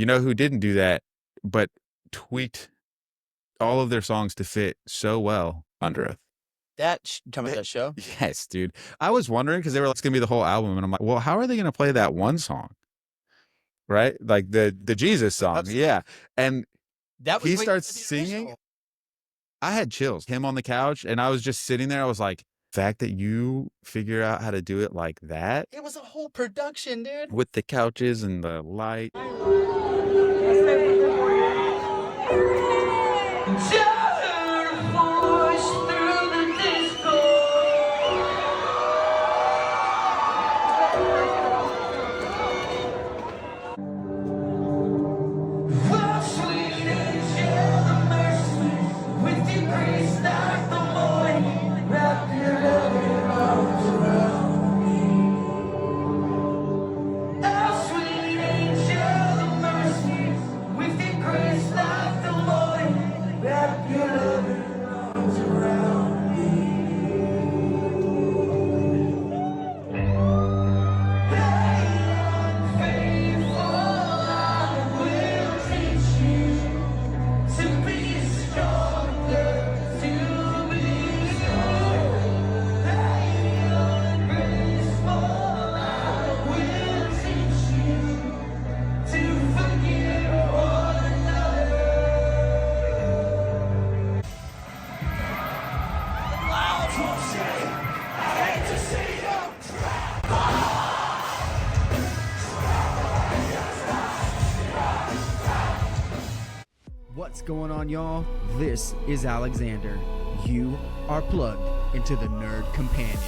You know who didn't do that, but tweaked all of their songs to fit so well? Under Oath. Talking about that show? Yes, dude. I was wondering because they were like, it's gonna be the whole album, and I'm like, well, how are they gonna play that one song? Right? Like the Jesus song. Yeah. And That was he way starts the singing. original. I had chills. Him on the couch, and I was just sitting there. I was like, the fact that you figure out how to do it like that It was a whole production, dude. with the couches and the light. What's going on, y'all? This is Alexander. You are plugged into the Nerd Companion.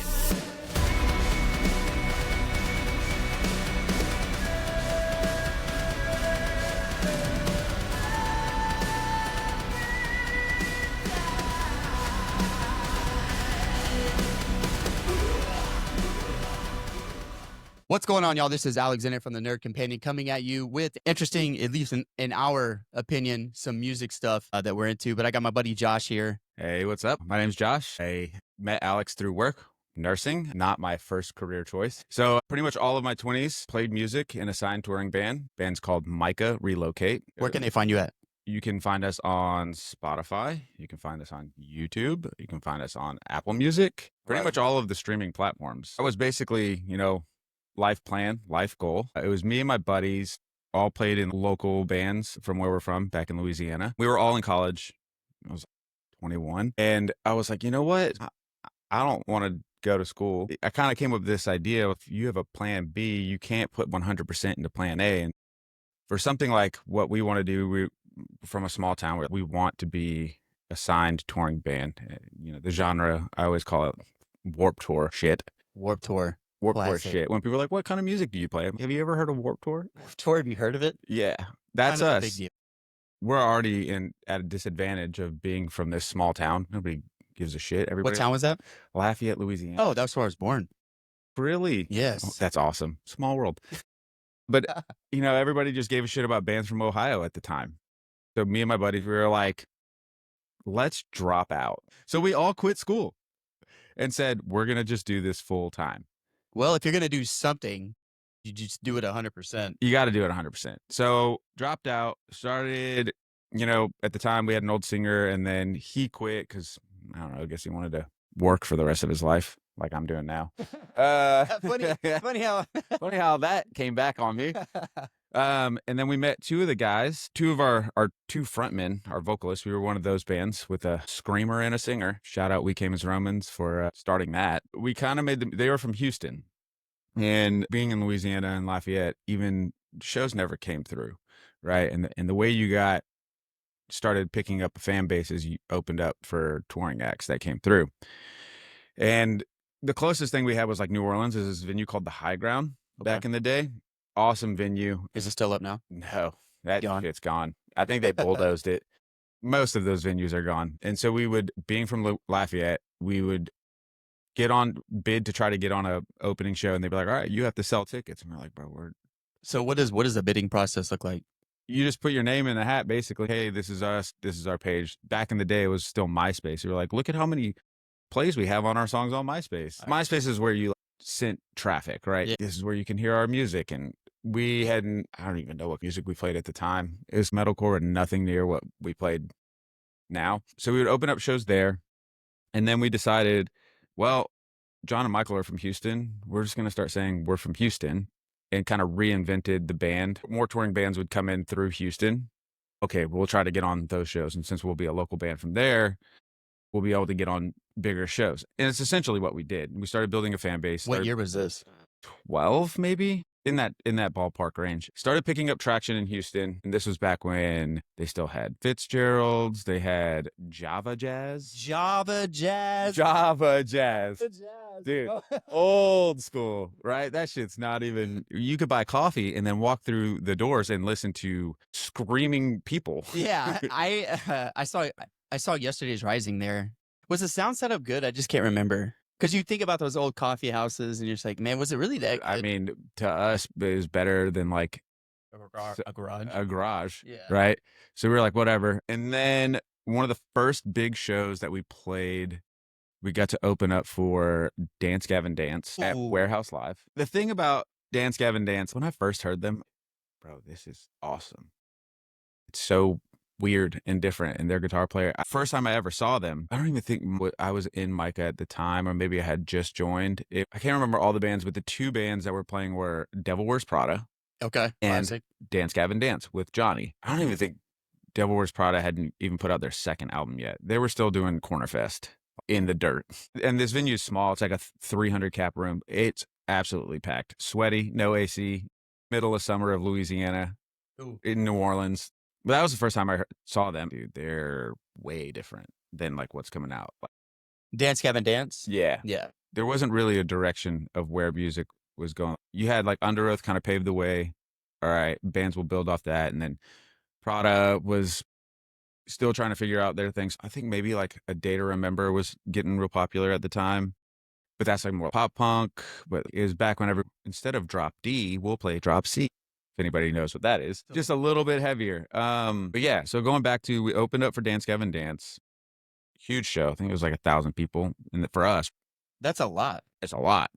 What's going on, y'all? This is Alexander from the Nerd Companion coming at you with interesting, at least in our opinion, some music stuff that we're into. But I got my buddy Josh here. Hey, what's up? My name's Josh. I met Alex through work. Nursing, not my first career choice. So pretty much all of my 20s played music in a signed touring band. Band's called Micah, Relocate. Where can they find you at? You can find us on Spotify. You can find us on YouTube. You can find us on Apple Music. Pretty much all of the streaming platforms. I was basically, life plan, life goal. It was me and my buddies, all played in local bands from where we're from, back in Louisiana. We were all in college. I was 21. And I was like, you know what? I don't want to go to school. I kind of came up with this idea. If you have a plan B, you can't put 100% into plan A. And for something like what we want to do, we from a small town where we want to be a signed touring band. The genre, I always call it Warped Tour shit. Warped Tour. Warped Tour shit. When people are like, what kind of music do you play? Have you ever heard of Warped Tour? Warped Tour, have you heard of it? Yeah. That's kind of us. a big deal. We're already at a disadvantage of being from this small town. Nobody gives a shit. Everybody. What town was that? Lafayette, Louisiana. Oh, that's where I was born. Really? Yes. Oh, that's awesome. Small world. But, everybody just gave a shit about bands from Ohio at the time. So me and my buddies, we were like, let's drop out. So we all quit school and said, we're going to just do this full time. Well, if you're going to do something, you just do it 100%. You got to do it 100%. So dropped out, started, at the time we had an old singer, and then he quit because, I don't know, I guess he wanted to work for the rest of his life like I'm doing now. Funny how that came back on me. And then we met two of the guys, two of our two frontmen, our vocalists. We were one of those bands with a screamer and a singer. Shout out We Came as Romans for starting that. We kind of made them, they were from Houston. And being in Louisiana and Lafayette, even shows never came through, right? And the way you started picking up a fan base is you opened up for touring acts that came through. And the closest thing we had was like New Orleans. Is this venue called the High Ground back in the day. Awesome venue. Is it still up now? No, that shit's gone. I think they bulldozed it. Most of those venues are gone. And so being from Lafayette, we would get on bid to try to get on a opening show, and they'd be like, all right, you have to sell tickets. And we're like, bro, So what does the bidding process look like? You just put your name in the hat, basically. Hey, this is us. This is our page. Back in the day, it was still MySpace. We were like, look at how many plays we have on our songs on MySpace. MySpace is where you sent traffic, right? Yeah. This is where you can hear our music. And we hadn't, I don't even know what music we played at the time. It was metalcore and nothing near what we played now. So we would open up shows there. And then we decided, well, John and Michael are from Houston. We're just going to start saying we're from Houston, and kind of reinvented the band. More touring bands would come in through Houston. Okay, we'll try to get on those shows. And since we'll be a local band from there, we'll be able to get on bigger shows. And it's essentially what we did. We started building a fan base. What year was this? 12 maybe, in that ballpark range. Started picking up traction in Houston, and this was back when they still had Fitzgerald's, they had Java Jazz. Java Jazz. Java Jazz. The jazz. Dude, old school, right? That shit's not even, you could buy coffee and then walk through the doors and listen to screaming people. Yeah, I saw Yesterday's Rising there. Was the sound setup good? I just can't remember. Because you think about those old coffee houses and you're just like, man, was it really that good? I mean, to us, it was better than like a garage. a garage, Yeah. right? So we were like, whatever. And then one of the first big shows that we played, we got to open up for Dance Gavin Dance at Ooh. Warehouse Live. The thing about Dance Gavin Dance, when I first heard them, bro, this is awesome. It's so weird and different. And their guitar player, first time I ever saw them, I don't even think I was in Myka at the time, or maybe I had just joined. I can't remember all the bands, but the two bands that were playing were Devil Wears Prada Okay. and Classic. Dance Gavin Dance with Johnny. I don't even think Devil Wears Prada hadn't even put out their second album yet. They were still doing Corner Fest in the dirt. And this venue is small. It's like a 300 cap room. It's absolutely packed. Sweaty, no AC, middle of summer of Louisiana, Ooh. in New Orleans. But that was the first time I saw them. Dude, they're way different than like what's coming out. Dance Gavin Dance? Yeah. Yeah. There wasn't really a direction of where music was going. You had like Under Oath kind of paved the way. All right, bands will build off that. And then Prada was still trying to figure out their things. I think maybe like A Day to Remember was getting real popular at the time. But that's like more pop punk. But it was back whenever, instead of drop D, we'll play drop C. If anybody knows what that is. Just a little bit heavier. But yeah, so going back to, we opened up for Dance Gavin Dance. Huge show. I think it was like 1,000 people. And for us, That's a lot. it's a lot.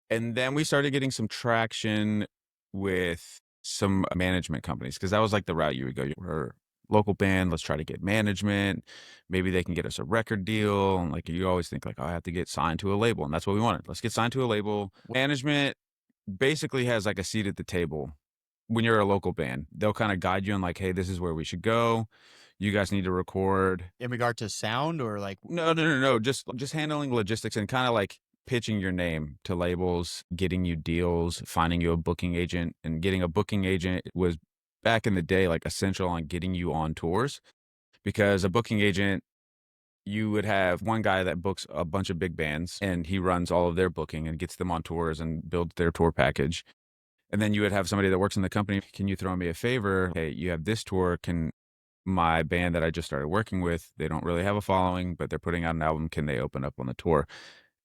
And then we started getting some traction with some management companies, because that was like the route you would go. We're a local band. Let's try to get management. Maybe they can get us a record deal. And like, you always think like, oh, I have to get signed to a label. And that's what we wanted. Let's get signed to a label. Management basically has like a seat at the table. When you're a local band, they'll kind of guide you on like, hey, this is where we should go. You guys need to record. In regard to sound or like No. Just handling logistics and kind of like pitching your name to labels, getting you deals, finding you a booking agent. And getting a booking agent was back in the day like essential on getting you on tours, because a booking agent, you would have one guy that books a bunch of big bands and he runs all of their booking and gets them on tours and builds their tour package. And then you would have somebody that works in the company. Can you throw me a favor? Hey, you have this tour. Can my band that I just started working with, they don't really have a following, but they're putting out an album. Can they open up on the tour?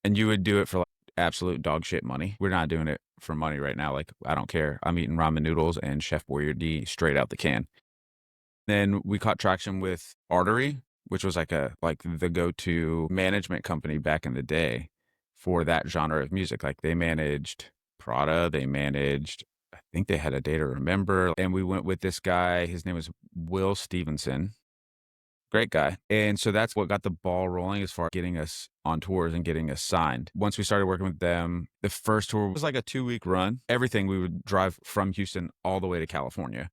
And you would do it for like absolute dog shit money. We're not doing it for money right now. Like, I don't care. I'm eating ramen noodles and Chef Boyardee straight out the can. Then we caught traction with Artery, which was like the go-to management company back in the day for that genre of music. Like, they managed Prada, they managed, I think they had A Day to Remember. And we went with this guy. His name was Will Stevenson. Great guy. And so that's what got the ball rolling as far as getting us on tours and getting us signed. Once we started working with them, the first tour was like a 2-week run. Everything, we would drive from Houston all the way to California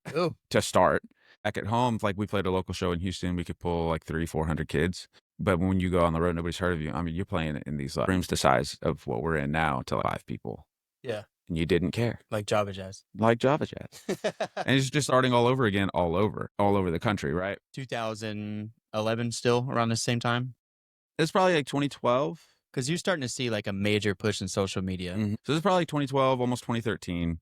to start. Back at home, like, we played a local show in Houston. We could pull like 300-400 kids. But when you go on the road, nobody's heard of you. I mean, you're playing in these rooms the size of what we're in now to like 5 people. Yeah. And you didn't care. Like Java Jazz. Like Java Jazz. And it's just starting all over again, all over the country, right? 2011 still around the same time? It's probably like 2012. Because you're starting to see like a major push in social media. Mm-hmm. So this is probably 2012, almost 2013.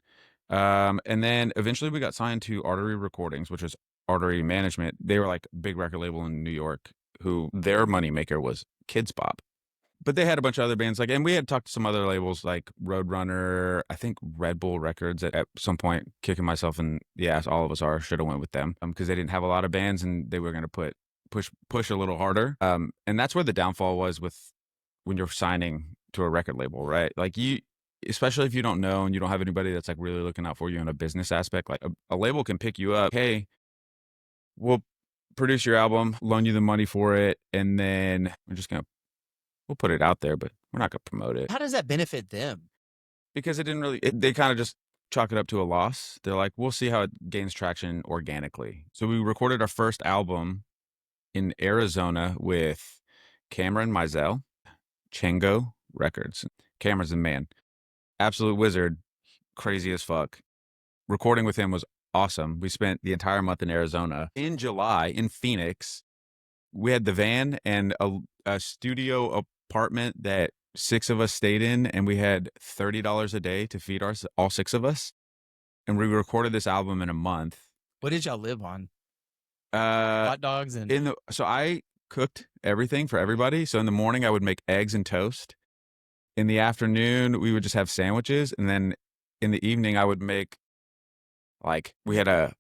And then eventually we got signed to Artery Recordings, which was Artery Management. They were like a big record label in New York, who their moneymaker was Kids Bop. But they had a bunch of other bands, like, and we had talked to some other labels like Roadrunner, I think Red Bull Records at some point, kicking myself in the ass. All of us should have went with them because they didn't have a lot of bands and they were going to push a little harder. And that's where the downfall was with when you're signing to a record label, right? Like, especially if you don't know and you don't have anybody that's like really looking out for you in a business aspect, like a label can pick you up. Hey, we'll produce your album, loan you the money for it, and then we'll put it out there, but we're not gonna promote it How does that benefit them? because it didn't really. They kind of just chalk it up to a loss. They're like, we'll see how it gains traction organically. So we recorded our first album in Arizona with Cameron Mizell, Chengo Records. Cameron's a man, absolute wizard, crazy as fuck. Recording with him was awesome. We spent the entire month in Arizona. In July, in Phoenix, we had the van and a studio apartment that 6 of us stayed in, and we had $30 a day to feed all 6 of us. And we recorded this album in a month. What did y'all live on? Uh, Hot dogs and so I cooked everything for everybody. So in the morning, I would make eggs and toast. In the afternoon, we would just have sandwiches, and then in the evening, I would make we had a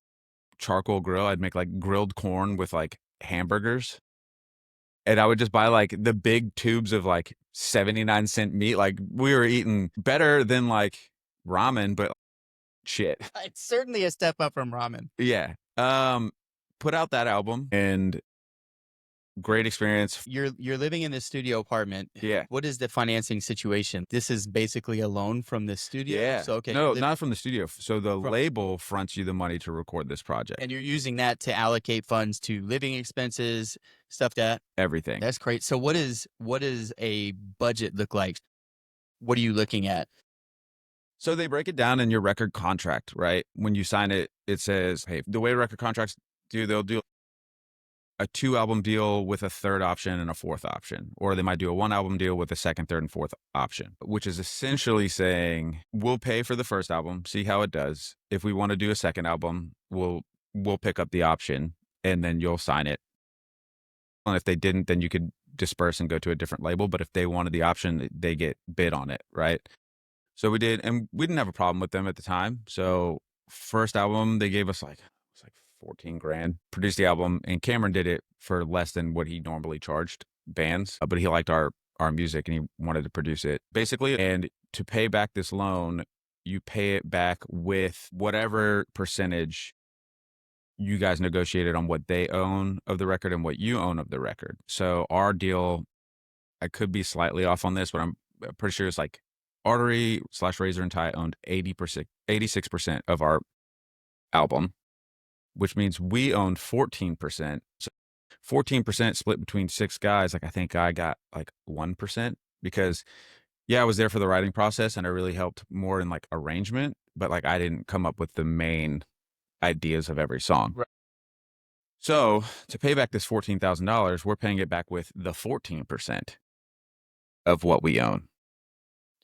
charcoal grill. I'd make like grilled corn with like hamburgers. And I would just buy like the big tubes of like 79-cent meat. Like we were eating better than like ramen, but shit. it's certainly a step up from ramen. Yeah. Put out that album and great experience. You're living in this studio apartment. Yeah. What is the financing situation? This is basically a loan from the studio. Yeah. So okay. No, not from the studio. So the From- label fronts you the money to record this project. And you're using that to allocate funds to living expenses, stuff Everything. that's great. So what is a budget look like? What are you looking at? So they break it down in your record contract, right? When you sign it, it says, hey, the way record contracts do, they'll do a 2-album deal with a 3rd option and a 4th option, or they might do a 1-album deal with a 2nd, 3rd, and 4th option, which is essentially saying we'll pay for the first album, see how it does. If we want to do a 2nd album, we'll pick up the option and then you'll sign it. And if they didn't, then you could disperse and go to a different label. But if they wanted the option, they get bid on it, right? So we did, and we didn't have a problem with them at the time. So first album, they gave us like 14 grand, produced the album, and Cameron did it for less than what he normally charged bands, but he liked our music and he wanted to produce it basically. And to pay back this loan, you pay it back with whatever percentage you guys negotiated on what they own of the record and what you own of the record. So our deal, I could be slightly off on this, but I'm pretty sure it's like Artery/Razor and Tie owned 86% of our album, which means we owned 14%. So 14% split between 6 guys. Like I think I got like 1% because I was there for the writing process and I really helped more in like arrangement, but like I didn't come up with the main ideas of every song. Right. So to pay back this $14,000, we're paying it back with the 14% of what we own.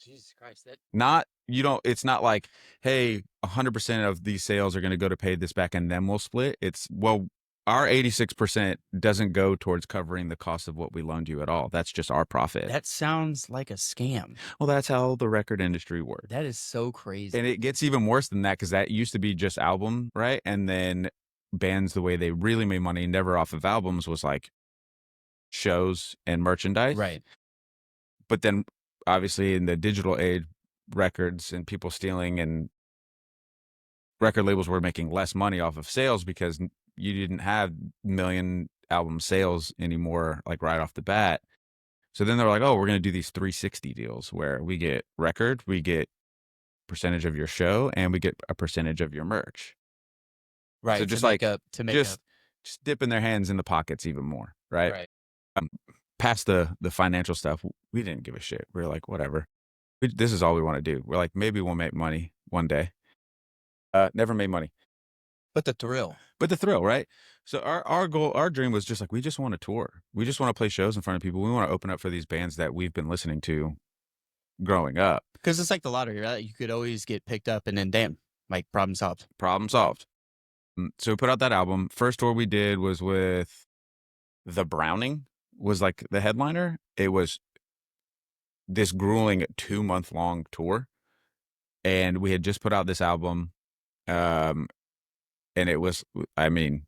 Jesus Christ. It's not like, hey, 100% of these sales are going to go to pay this back and then we'll split. It's, well, our 86% doesn't go towards covering the cost of what we loaned you at all. That's just our profit. That sounds like a scam. Well, that's how the record industry works. That is so crazy. And it gets even worse than that because that used to be just album, right? And then bands, the way they really made money, never off of albums, was like shows and merchandise. Right. But then obviously in the digital age, records and people stealing, and record labels were making less money off of sales because you didn't have million album sales anymore, like right off the bat. So then they were like, oh, we're going to do these 360 deals where we get record, we get percentage of your show, and we get a percentage of your merch. Right. So just to make just up. dipping their hands in the pockets even more, right? Right. Past the financial stuff, we didn't give a shit. We were like, whatever. This is all we want to do. We're like, maybe we'll make money one day. Never made money. But the thrill. But the thrill, right? So our goal, our dream was just like, we just want to tour. We just want to play shows in front of people. We want to open up for these bands that we've been listening to growing up. Because it's like the lottery, right? You could always get picked up and then damn, like problem solved. Problem solved. So we put out that album. First tour we did was with The Browning, was like the headliner. It was this grueling 2-month-long tour. And we had just put out this album. And it was, I mean,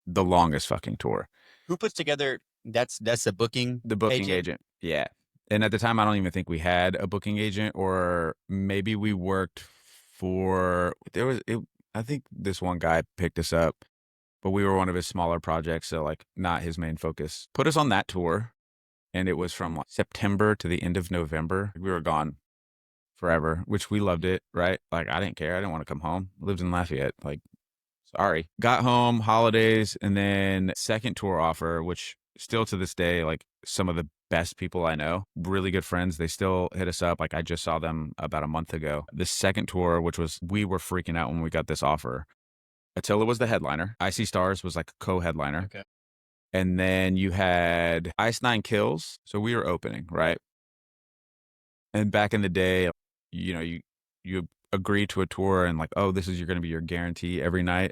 the longest fucking tour. Who puts together, that's the booking? The booking agent. Yeah. And at the time, I don't even think we had a booking agent, or maybe we worked for, I think this one guy picked us up, but we were one of his smaller projects. So like not his main focus. Put us on that tour. And it was from like September to the end of November. We were gone forever, which we loved it, right? Like I didn't care. I didn't want to come home. I lived in Lafayette. Like, sorry. Got home, holidays, and then second tour offer, which still to this day, like some of the best people I know, really good friends. They still hit us up. Like I just saw them about a month ago. The second tour, which was, we were freaking out when we got this offer. Attila was the headliner. Icy Stars was like a co-headliner. Okay. And then you had Ice Nine Kills. So we were opening, right? And back in the day, you know, you agree to a tour and like, oh, this is going to be your guarantee every night.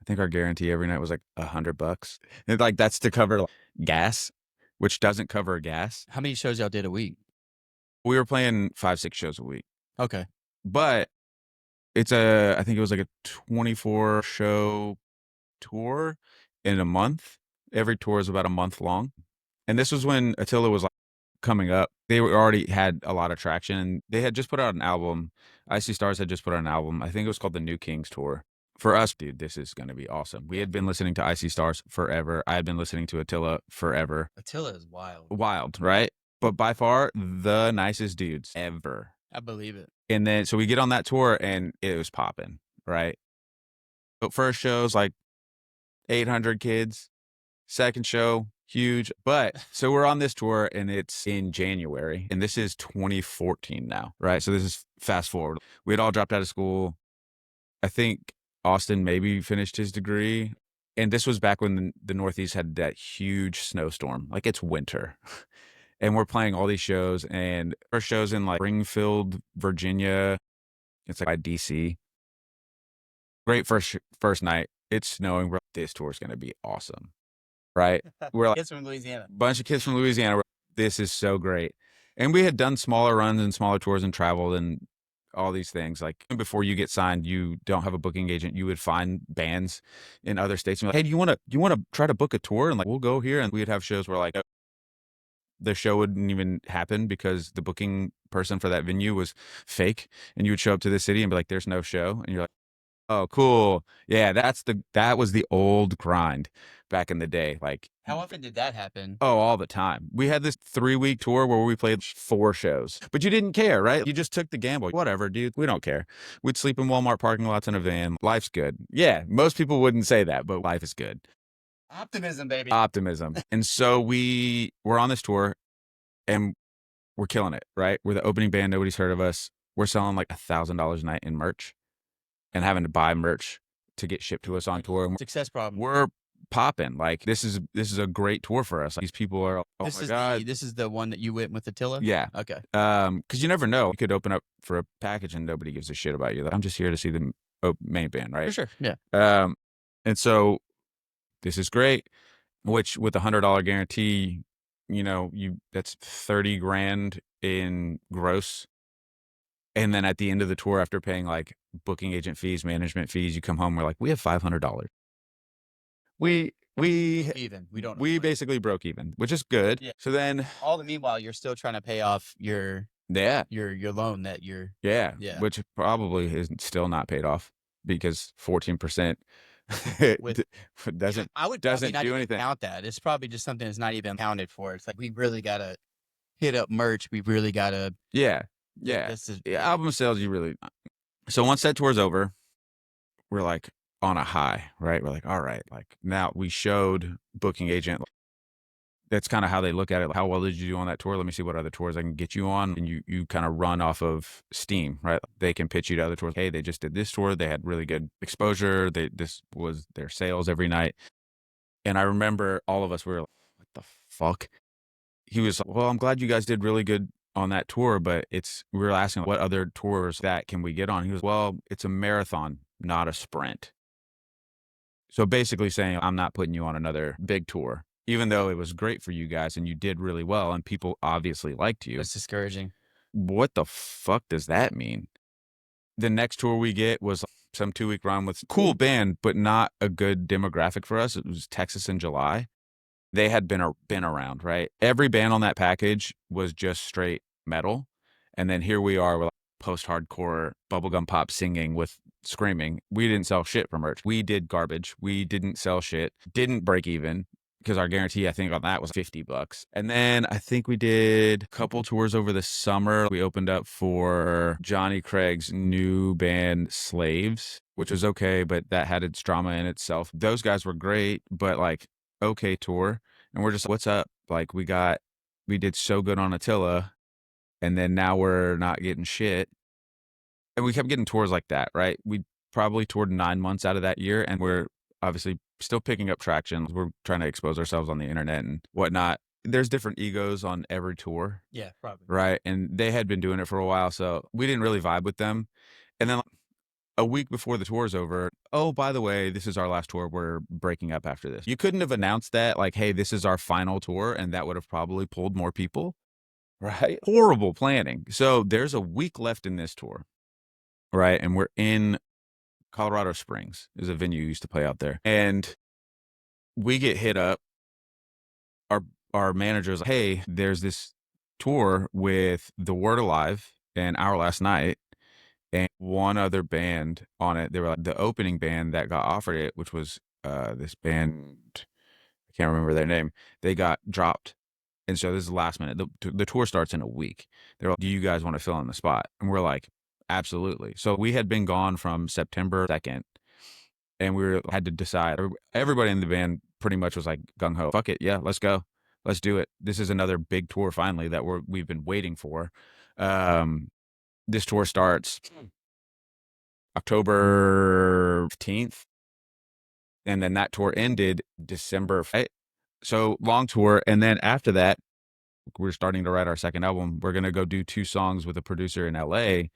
I think our guarantee every night was like $100. And like that's to cover like, gas, which doesn't cover gas. How many shows y'all did a week? We were playing 5-6 shows a week, Okay. but I think it was like a 24 show tour in a month. Every tour is about a month long. And this was when Attila was like coming up. They already had a lot of traction, and they had just put out an album. Icy Stars had just put out an album. I think it was called the New Kings Tour. For us, dude, this is going to be awesome. We had been listening to Icy Stars forever. I had been listening to Attila forever. Attila is wild. Wild, right? But by far the nicest dudes ever. I believe it. And then, so we get on that tour and it was popping, right? But first show's like 800 kids. Second show, huge. But so we're on this tour and it's in January, and this is 2014 now, right? So this is fast forward. We had all dropped out of school. I think Austin maybe finished his degree. And this was back when the Northeast had that huge snowstorm. Like it's winter. And we're playing all these shows, and first shows in like Springfield, Virginia. It's like by DC. Great first night. It's snowing. This tour is going to be awesome. Right? We're like, Kids from Louisiana. bunch of kids from Louisiana. This is so great. And we had done smaller runs and smaller tours and traveled and all these things. Like before you get signed, you don't have a booking agent. You would find bands in other states and be like, hey, do you want to try to book a tour? And like, we'll go here. And we'd have shows where like the show wouldn't even happen because the booking person for that venue was fake. And you would show up to the city and be like, there's no show. And you're like, oh, cool. Yeah, that was the old grind back in the day. Like, How often did that happen? oh, all the time. We had this 3-week tour where we played 4 shows, but you didn't care, right? You just took the gamble. Whatever, dude. We don't care. We'd sleep in Walmart parking lots in a van. Life's good. Yeah, most people wouldn't say that, but life is good. Optimism, baby. Optimism. And so we're on this tour and we're killing it, right? We're the opening band. Nobody's heard of us. We're selling like $1,000 a night in merch and having to buy merch to get shipped to us on tour. And Success problem. we're popping. Like this is a great tour for us. Like, these people are, oh this my is God. this is the one that you went with Attila? Yeah. Okay. Because you never know. You could open up for a package and nobody gives a shit about you. I'm just here to see the main band, right? For sure. Yeah. And so this is great, which with a $100 guarantee, you know, that's 30 grand in gross. And then at the end of the tour, after paying like booking agent fees, management fees, you come home, we're like, we have $500. We Even. We don't. we basically broke even, which is good. Yeah. So then, All the meanwhile, you're still trying to pay off your yeah, loan that you're. yeah, Yeah. which probably is still not paid off because 14% With- doesn't I would doesn't probably not do even anything. count that. It's probably just something that's not even accounted for. It's like we really gotta hit up merch. We really gotta. Yeah, yeah. This is Yeah, album sales, you really. So once that tour's over, we're like on a high, right? We're like, all right, like now we showed booking agent. That's kind of how they look at it. Like, how well did you do on that tour? Let me see what other tours I can get you on. And you kind of run off of steam, right? They can pitch you to other tours. Hey, they just did this tour. They had really good exposure. This was their sales every night. And I remember all of us were like, what the fuck? He was like, well, I'm glad you guys did really good on that tour, but we were asking what other tours that can we get on? He was, well, it's a marathon, not a sprint. So basically saying, I'm not putting you on another big tour, even though it was great for you guys and you did really well and people obviously liked you. That's discouraging. What the fuck does that mean? The next tour we get was some 2-week run with cool band, but not a good demographic for us. It was Texas in July. They had been around, right? Every band on that package was just straight metal. And then here we are with like post-hardcore bubblegum pop singing with screaming. We didn't sell shit for merch. We did garbage. We didn't sell shit. Didn't break even because our guarantee, I think, on that was $50. And then I think we did a couple tours over the summer. We opened up for Johnny Craig's new band, Slaves, which was okay, but that had its drama in itself. Those guys were great, but like, okay tour. And we're just, what's up? Like, we did so good on Attila, and then now we're not getting shit. And we kept getting tours like that, right? We probably toured 9 months out of that year, and we're obviously still picking up traction. We're trying to expose ourselves on the internet and whatnot. There's different egos on every tour, Yeah, probably. right? And they had been doing it for a while, so we didn't really vibe with them. And then a week before the tour's over, oh, by the way, this is our last tour. We're breaking up after this. You couldn't have announced that, like, hey, this is our final tour, and that would have probably pulled more people, right? Horrible planning. So there's a week left in this tour, right? And we're in Colorado Springs, is a venue you used to play out there. And we get hit up. Our manager's like, hey, there's this tour with The Word Alive and Our Last Night and one other band on it. They were like the opening band that got offered it, which was this band, I can't remember their name. They got dropped. And so this is last minute. The tour starts in a week. They're like, do you guys want to fill in the spot? And we're like, absolutely. So we had been gone from September 2nd, and had to decide. Everybody in the band pretty much was like gung ho. Fuck it, yeah, let's go, let's do it. This is another big tour finally that we've been waiting for. This tour starts October 15th, and then that tour ended December. So long tour, and then after that, we're starting to write our second album. We're gonna go do 2 songs with a producer in LA,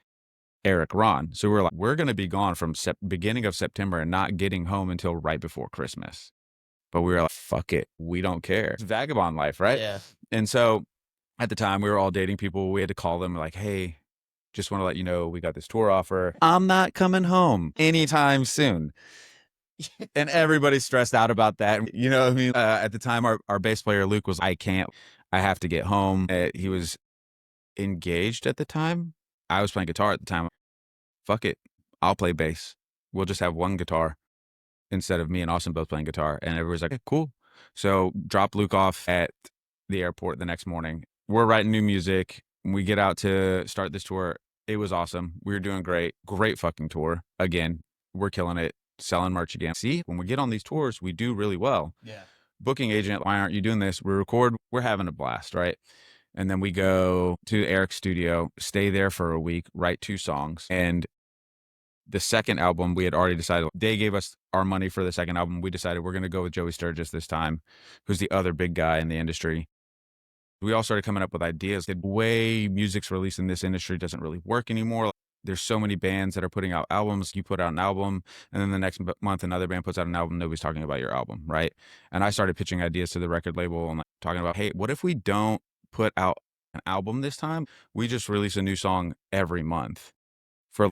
Eric Ron. So we're like, we're going to be gone from beginning of September and not getting home until right before Christmas. But we were like, fuck it. We don't care. It's vagabond life, right? Yeah. And so at the time we were all dating people. We had to call them like, hey, just want to let you know, we got this tour offer. I'm not coming home anytime soon. And everybody's stressed out about that. You know what I mean? At the time, our bass player, Luke, was, I have to get home. He was engaged at the time. I was playing guitar at the time. Fuck it, I'll play bass. We'll just have one guitar instead of me and Austin both playing guitar. And everybody's like, hey, cool. So drop Luke off at the airport the next morning. We're writing new music. We get out to start this tour. It was awesome. We were doing great. Great fucking tour. Again, we're killing it. Selling merch again. See, when we get on these tours, we do really well. Yeah. Booking agent, why aren't you doing this? We record, we're having a blast, right? And then we go to Eric's studio, stay there for a week, write 2 songs. And the second album, we had already decided, they gave us our money for the second album. We decided we're going to go with Joey Sturgis this time, who's the other big guy in the industry. We all started coming up with ideas. The way music's released in this industry doesn't really work anymore. There's so many bands that are putting out albums. You put out an album, and then the next month, another band puts out an album. Nobody's talking about your album, right? And I started pitching ideas to the record label and talking about, hey, what if we don't put out an album this time? We just release a new song every month for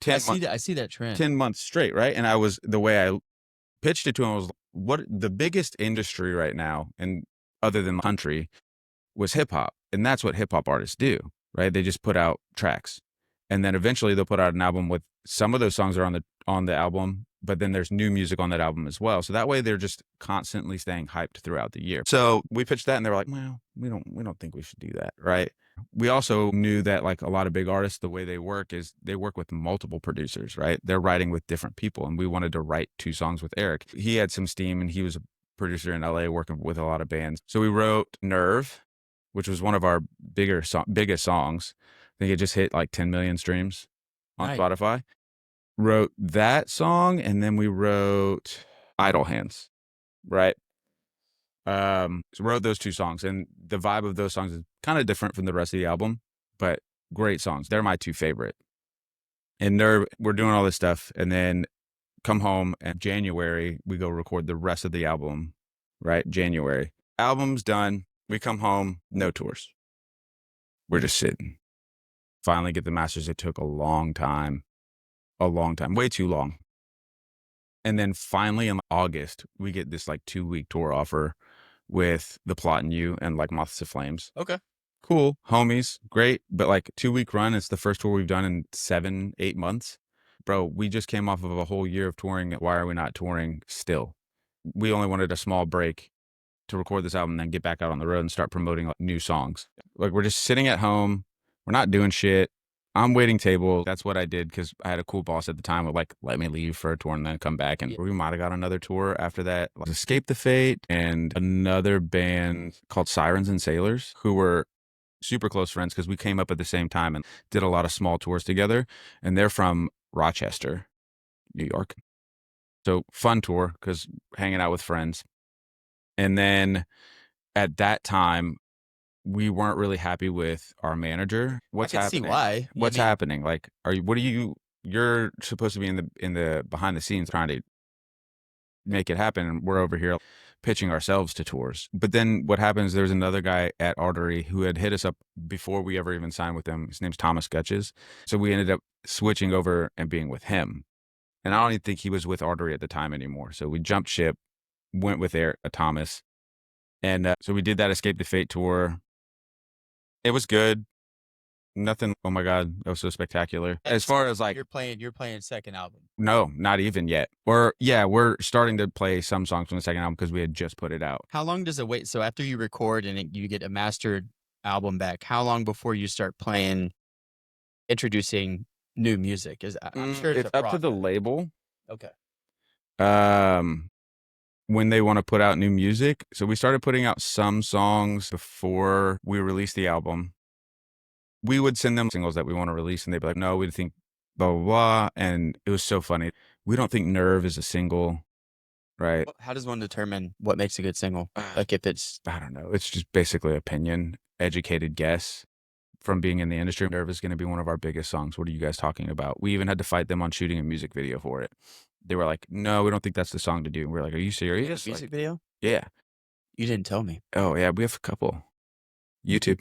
10 months. I see that trend. 10 months straight, right? And the way I pitched it to him was, what the biggest industry right now, and other than the country, was hip hop. And that's what hip hop artists do, right? They just put out tracks. And then eventually they'll put out an album with some of those songs are on the album, but then there's new music on that album as well. So that way they're just constantly staying hyped throughout the year. So we pitched that and they were like, well, we don't think we should do that, right? We also knew that like a lot of big artists, the way they work is they work with multiple producers, right? They're writing with different people. And we wanted to write 2 songs with Eric. He had some steam and he was a producer in LA working with a lot of bands. So we wrote Nerve, which was one of our biggest songs. I think it just hit like 10 million streams on Spotify. Wrote that song, and then we wrote Idle Hands, right? So wrote those 2 songs, and the vibe of those songs is kind of different from the rest of the album, but great songs. They're my 2 favorite. And we're doing all this stuff, and then come home in January, we go record the rest of the album, right? January. Album's done. We come home, no tours. We're just sitting. Finally get the masters. It took a long time, way too long. And then finally in August, we get this like 2-week tour offer with The Plot and You and like Moths to Flames. Okay. Cool. Homies. Great. But like 2-week run, it's the first tour we've done in 7-8 months. Bro, we just came off of a whole year of touring. Why are we not touring still? We only wanted a small break to record this album and then get back out on the road and start promoting like, new songs. Like we're just sitting at home. We're not doing shit. I'm waiting table. That's what I did because I had a cool boss at the time would like let me leave for a tour and then come back. And we might have got another tour after that. Like, Escape the Fate and another band called Sirens and Sailors who were super close friends because we came up at the same time and did a lot of small tours together. And they're from Rochester, New York. So fun tour because hanging out with friends. And then at that time, we weren't really happy with our manager. What's I can happening? see why. What's happening? Like, what are you? You're supposed to be in the behind the scenes trying to make it happen, and we're over here pitching ourselves to tours. But then what happens? There's another guy at Artery who had hit us up before we ever even signed with them. His name's Thomas Gutches. So we ended up switching over and being with him. And I don't even think he was with Artery at the time anymore. So we jumped ship, went with Thomas, and so we did that Escape the Fate tour. It was good. Nothing. Oh my God, that was so spectacular. As far as like you're playing second album. no, not even yet. Or yeah, we're starting to play some songs from the second album because we had just put it out. How long does it wait? So after you record and you get a mastered album back, how long before you start introducing new music? I'm sure it's up to the label. Okay. When they want to put out new music. So we started putting out some songs before we released the album. We would send them singles that we want to release and they'd be like, no, we think blah, blah, blah. And it was so funny. We don't think Nerve is a single, right? How does one determine what makes a good single? Like if it's... I don't know. It's just basically opinion, educated guess from being in the industry. Nerve is going to be one of our biggest songs. What are you guys talking about? We even had to fight them on shooting a music video for it. They were like, no, we don't think that's the song to do. And we're like, are you serious? Music video? Yeah. You didn't tell me. Oh, yeah. We have a couple. YouTube.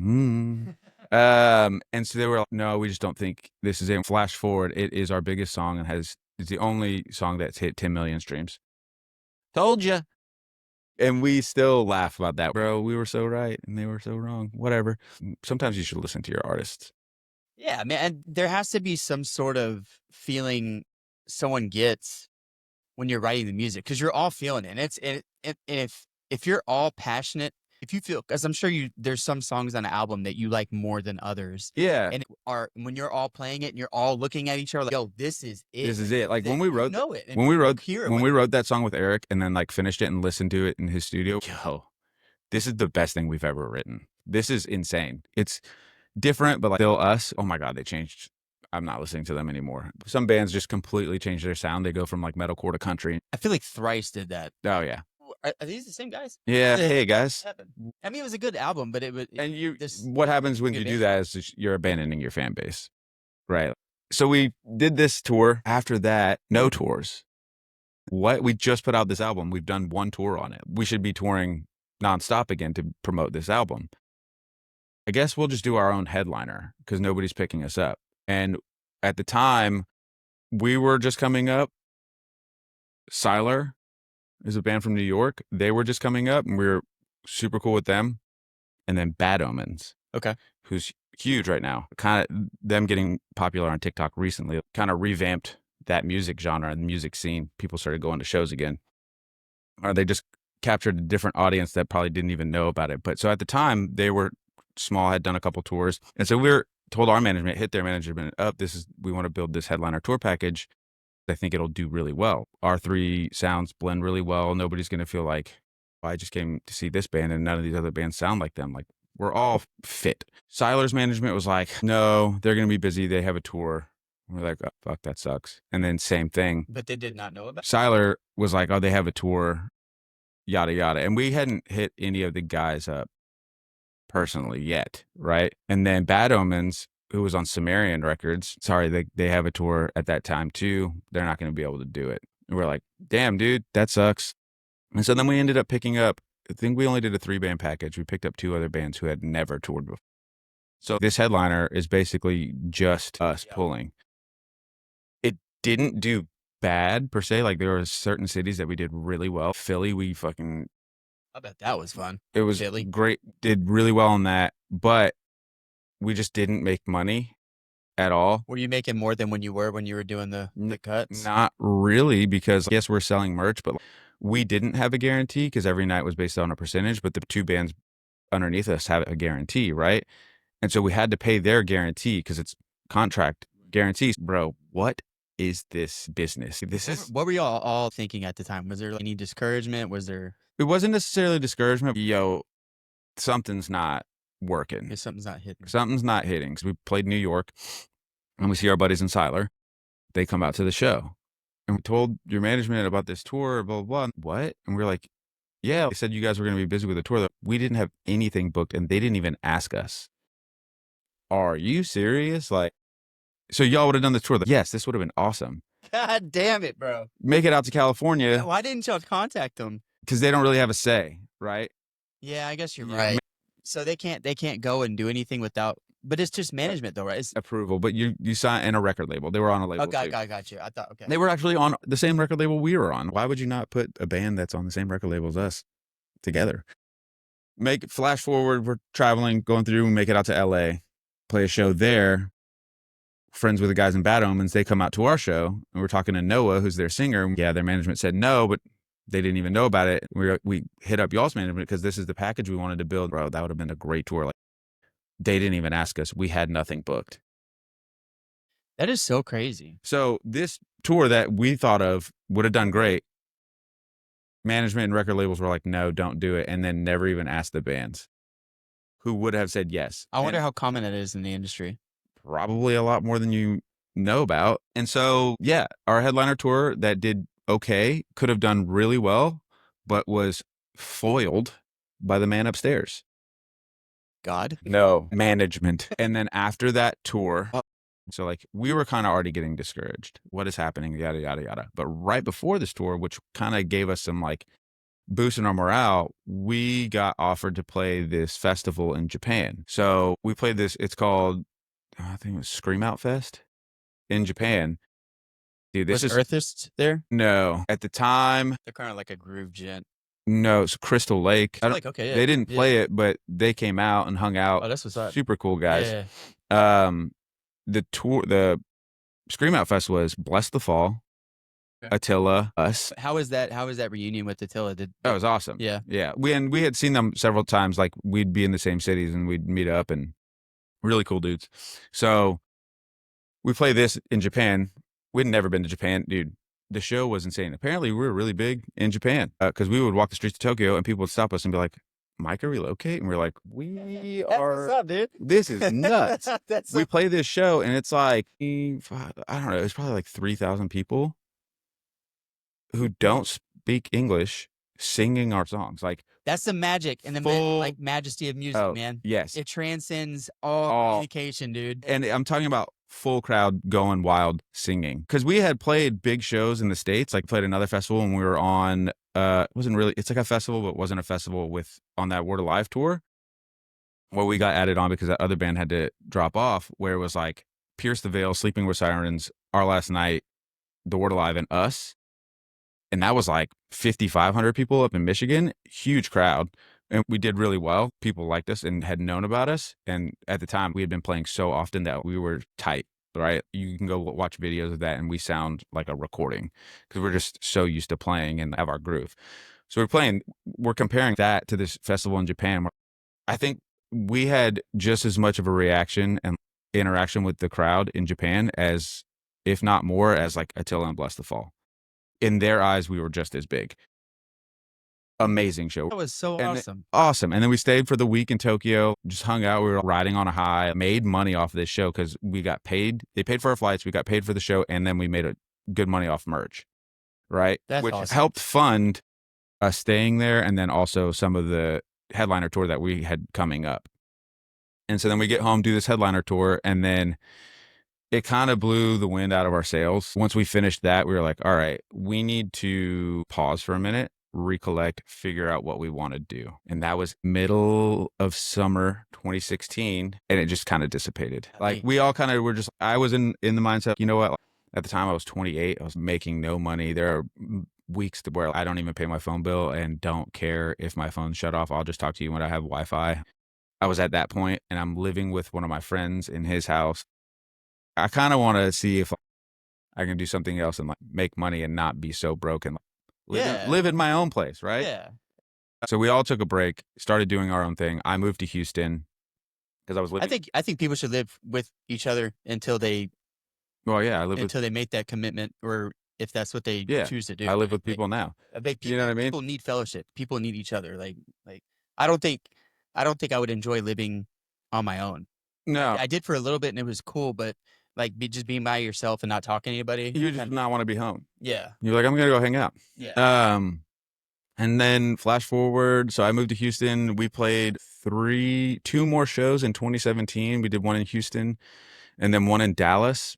And so they were like, no, we just don't think this is it. Flash forward, it is our biggest song and it's the only song that's hit 10 million streams. Told ya. And we still laugh about that. Bro, we were so right and they were so wrong. Whatever. Sometimes you should listen to your artists. Yeah, man. There has to be some sort of feeling someone gets when you're writing the music because you're all feeling it. And if you're all passionate, if you feel, because I'm sure there's some songs on an album that you like more than others. Yeah. And when you're all playing it and you're all looking at each other like, yo, this is it. This is it. Like when we wrote we wrote that song with Eric and then like finished it and listened to it in his studio, yo, this is the best thing we've ever written. This is insane. It's different, but like still us. Oh my God, they changed. I'm not listening to them anymore. Some bands just completely change their sound. They go from like metalcore to country. I feel like Thrice did that. Oh yeah. Are these the same guys? Yeah. Hey guys. I mean, it was a good album, but it was. And what happens when you do that is you're abandoning your fan base, right? So we did this tour. After that, no tours. What? We just put out this album. We've done one tour on it. We should be touring nonstop again to promote this album. I guess we'll just do our own headliner because nobody's picking us up. And at the time, we were just coming up. Siler is a band from New York. They were just coming up, and we were super cool with them. And then Bad Omens, okay, who's huge right now. Kind of them getting popular on TikTok recently, kind of revamped that music genre and the music scene. People started going to shows again. Or they just captured a different audience that probably didn't even know about it. But so at the time, they were small, had done a couple tours. And so we were told our management, hit their management up, we want to build this headliner tour package. I think it'll do really well. Our three sounds blend really well. Nobody's going to feel like, I just came to see this band and none of these other bands sound like them. Like, we're all fit. Siler's management was like, no, they're going to be busy. They have a tour. We're like, oh, fuck, that sucks. And then same thing. But they did not know about it. Siler was like, oh, they have a tour, yada, yada. And we hadn't hit any of the guys up personally yet, right? And then Bad Omens, who was on Sumerian Records, sorry, they have a tour at that time too. They're not going to be able to do it. And we're like, damn, dude, that sucks. And so then we ended up picking up, I think we only did a 3-band package. We picked up 2 other bands who had never toured before. So this headliner is basically just us pulling. It didn't do bad per se. Like there were certain cities that we did really well. Philly, we fucking I bet that was fun. It was Philly. great. Did really well on that, but we just didn't make money at all. Were you making more than when you were doing the cuts? Not really, because yes, we're selling merch, but we didn't have a guarantee because every night was based on a percentage, but the two bands underneath us have a guarantee, right? And so we had to pay their guarantee because it's contract guarantees. Bro, what is this business? What were y'all all thinking at the time? Was there any discouragement? Was there? It wasn't necessarily discouragement. Yo, something's not working. If something's not hitting. Something's not hitting. So we played New York and we see our buddies in Siler. They come out to the show and we told your management about this tour, blah, blah, blah. What? And we are like, yeah, they said you guys were going to be busy with the tour. We didn't have anything booked and they didn't even ask us. Are you serious? Like, so y'all would have done the tour. Yes, this would have been awesome. God damn it, bro. Make it out to California. Why didn't y'all contact them? Because they don't really have a say, right? Yeah, I guess you're right. So they can't go and do anything without, but it's just management though, right? It's approval. But you sign in a record label. They were on a label. Okay, too. I got you. I thought, okay. They were actually on the same record label we were on. Why would you not put a band that's on the same record label as us together? Flash forward, we're traveling, going through, we make it out to LA, play a show there. Friends with the guys in Bad Omens, they come out to our show, and we're talking to Noah, who's their singer. Yeah, their management said no, but they didn't even know about it. We hit up y'all's management because this is the package we wanted to build. Bro, that would have been a great tour. Like, they didn't even ask us. We had nothing booked. That is so crazy. So this tour that we thought of would have done great. Management and record labels were like, no, don't do it. And then never even asked the bands who would have said yes. I wonder how common that is in the industry. Probably a lot more than you know about. And so, yeah, our headliner tour that did okay, could have done really well, but was foiled by the man upstairs. God? No, management. And then after that tour, so like we were kind of already getting discouraged. What is happening? Yada, yada, yada. But right before this tour, which kind of gave us some like boost in our morale, we got offered to play this festival in Japan. So we played this, it's called, I think it was Scream Out Fest in Japan. Dude, this was is Earthist there? No. At the time, they're kind of like a groove gent. No, it's Crystal Lake. Okay, yeah. They didn't play it, but they came out and hung out. Oh, that's what's up. Super cool guys. Yeah. The tour, the Scream Out Fest was Bless the Fall, Attila, us. How is that reunion with Attila? That was awesome. Yeah. Yeah. We had seen them several times. Like we'd be in the same cities and we'd meet up, and really cool dudes. So we play this in Japan. We'd never been to Japan. Dude, the show was insane. Apparently we were really big in Japan because we would walk the streets of Tokyo and people would stop us and be like, Micah, Relocate? And we're like, we are, what's up, dude? This is nuts. We up. play this show and it's like, I don't know, it's probably like 3,000 people who don't speak English singing our songs. Like, that's the magic and the like majesty of music, man. Yes. It transcends all communication, dude. And I'm talking about full crowd going wild singing. Because we had played big shows in the States, like played another festival and we were on, it's like a festival, but wasn't a festival on that Word Alive tour. Where we got added on because that other band had to drop off, where it was like Pierce the Veil, Sleeping with Sirens, Our Last Night, The Word Alive, and us. And that was like 5,500 people up in Michigan, huge crowd. And we did really well. People liked us and had known about us. And at the time, we had been playing so often that we were tight, right? You can go watch videos of that and we sound like a recording because we're just so used to playing and have our groove. So we're comparing that to this festival in Japan. I think we had just as much of a reaction and interaction with the crowd in Japan as, if not more, as like Attila and Bless the Fall. In their eyes, we were just as big. Amazing show. That was so awesome. Awesome. And then we stayed for the week in Tokyo, just hung out. We were riding on a high, made money off of this show because we got paid. They paid for our flights. We got paid for the show. And then we made good money off merch, right? That's awesome. Helped fund us staying there. And then also some of the headliner tour that we had coming up. And so then we get home, do this headliner tour, and then it kind of blew the wind out of our sails. Once we finished that, we were like, all right, we need to pause for a minute, recollect, figure out what we want to do. And that was middle of summer 2016. And it just kind of dissipated. Like we all kind of were I was in the mindset, you know what? At the time I was 28. I was making no money. There are weeks to where I don't even pay my phone bill and don't care if my phone's shut off. I'll just talk to you when I have Wi-Fi. I was at that point, and I'm living with one of my friends in his house. I kind of want to see if I can do something else and like make money and not be so broken. Live in my own place, right? Yeah. So we all took a break, started doing our own thing. I moved to Houston because I was living. I think people should live with each other until they Well, yeah, I live with. until they make that commitment, or if that's what they Yeah, choose to do. I live with people now. You know what I mean? People need fellowship. People need each other. Like I don't think I would enjoy living on my own. No, I did for a little bit and it was cool, but like just being by yourself and not talking to anybody. you just not want to be home. Yeah. You're like, I'm gonna go hang out. Yeah. And then flash forward. So I moved to Houston. We played two more shows in 2017. We did one in Houston and then one in Dallas.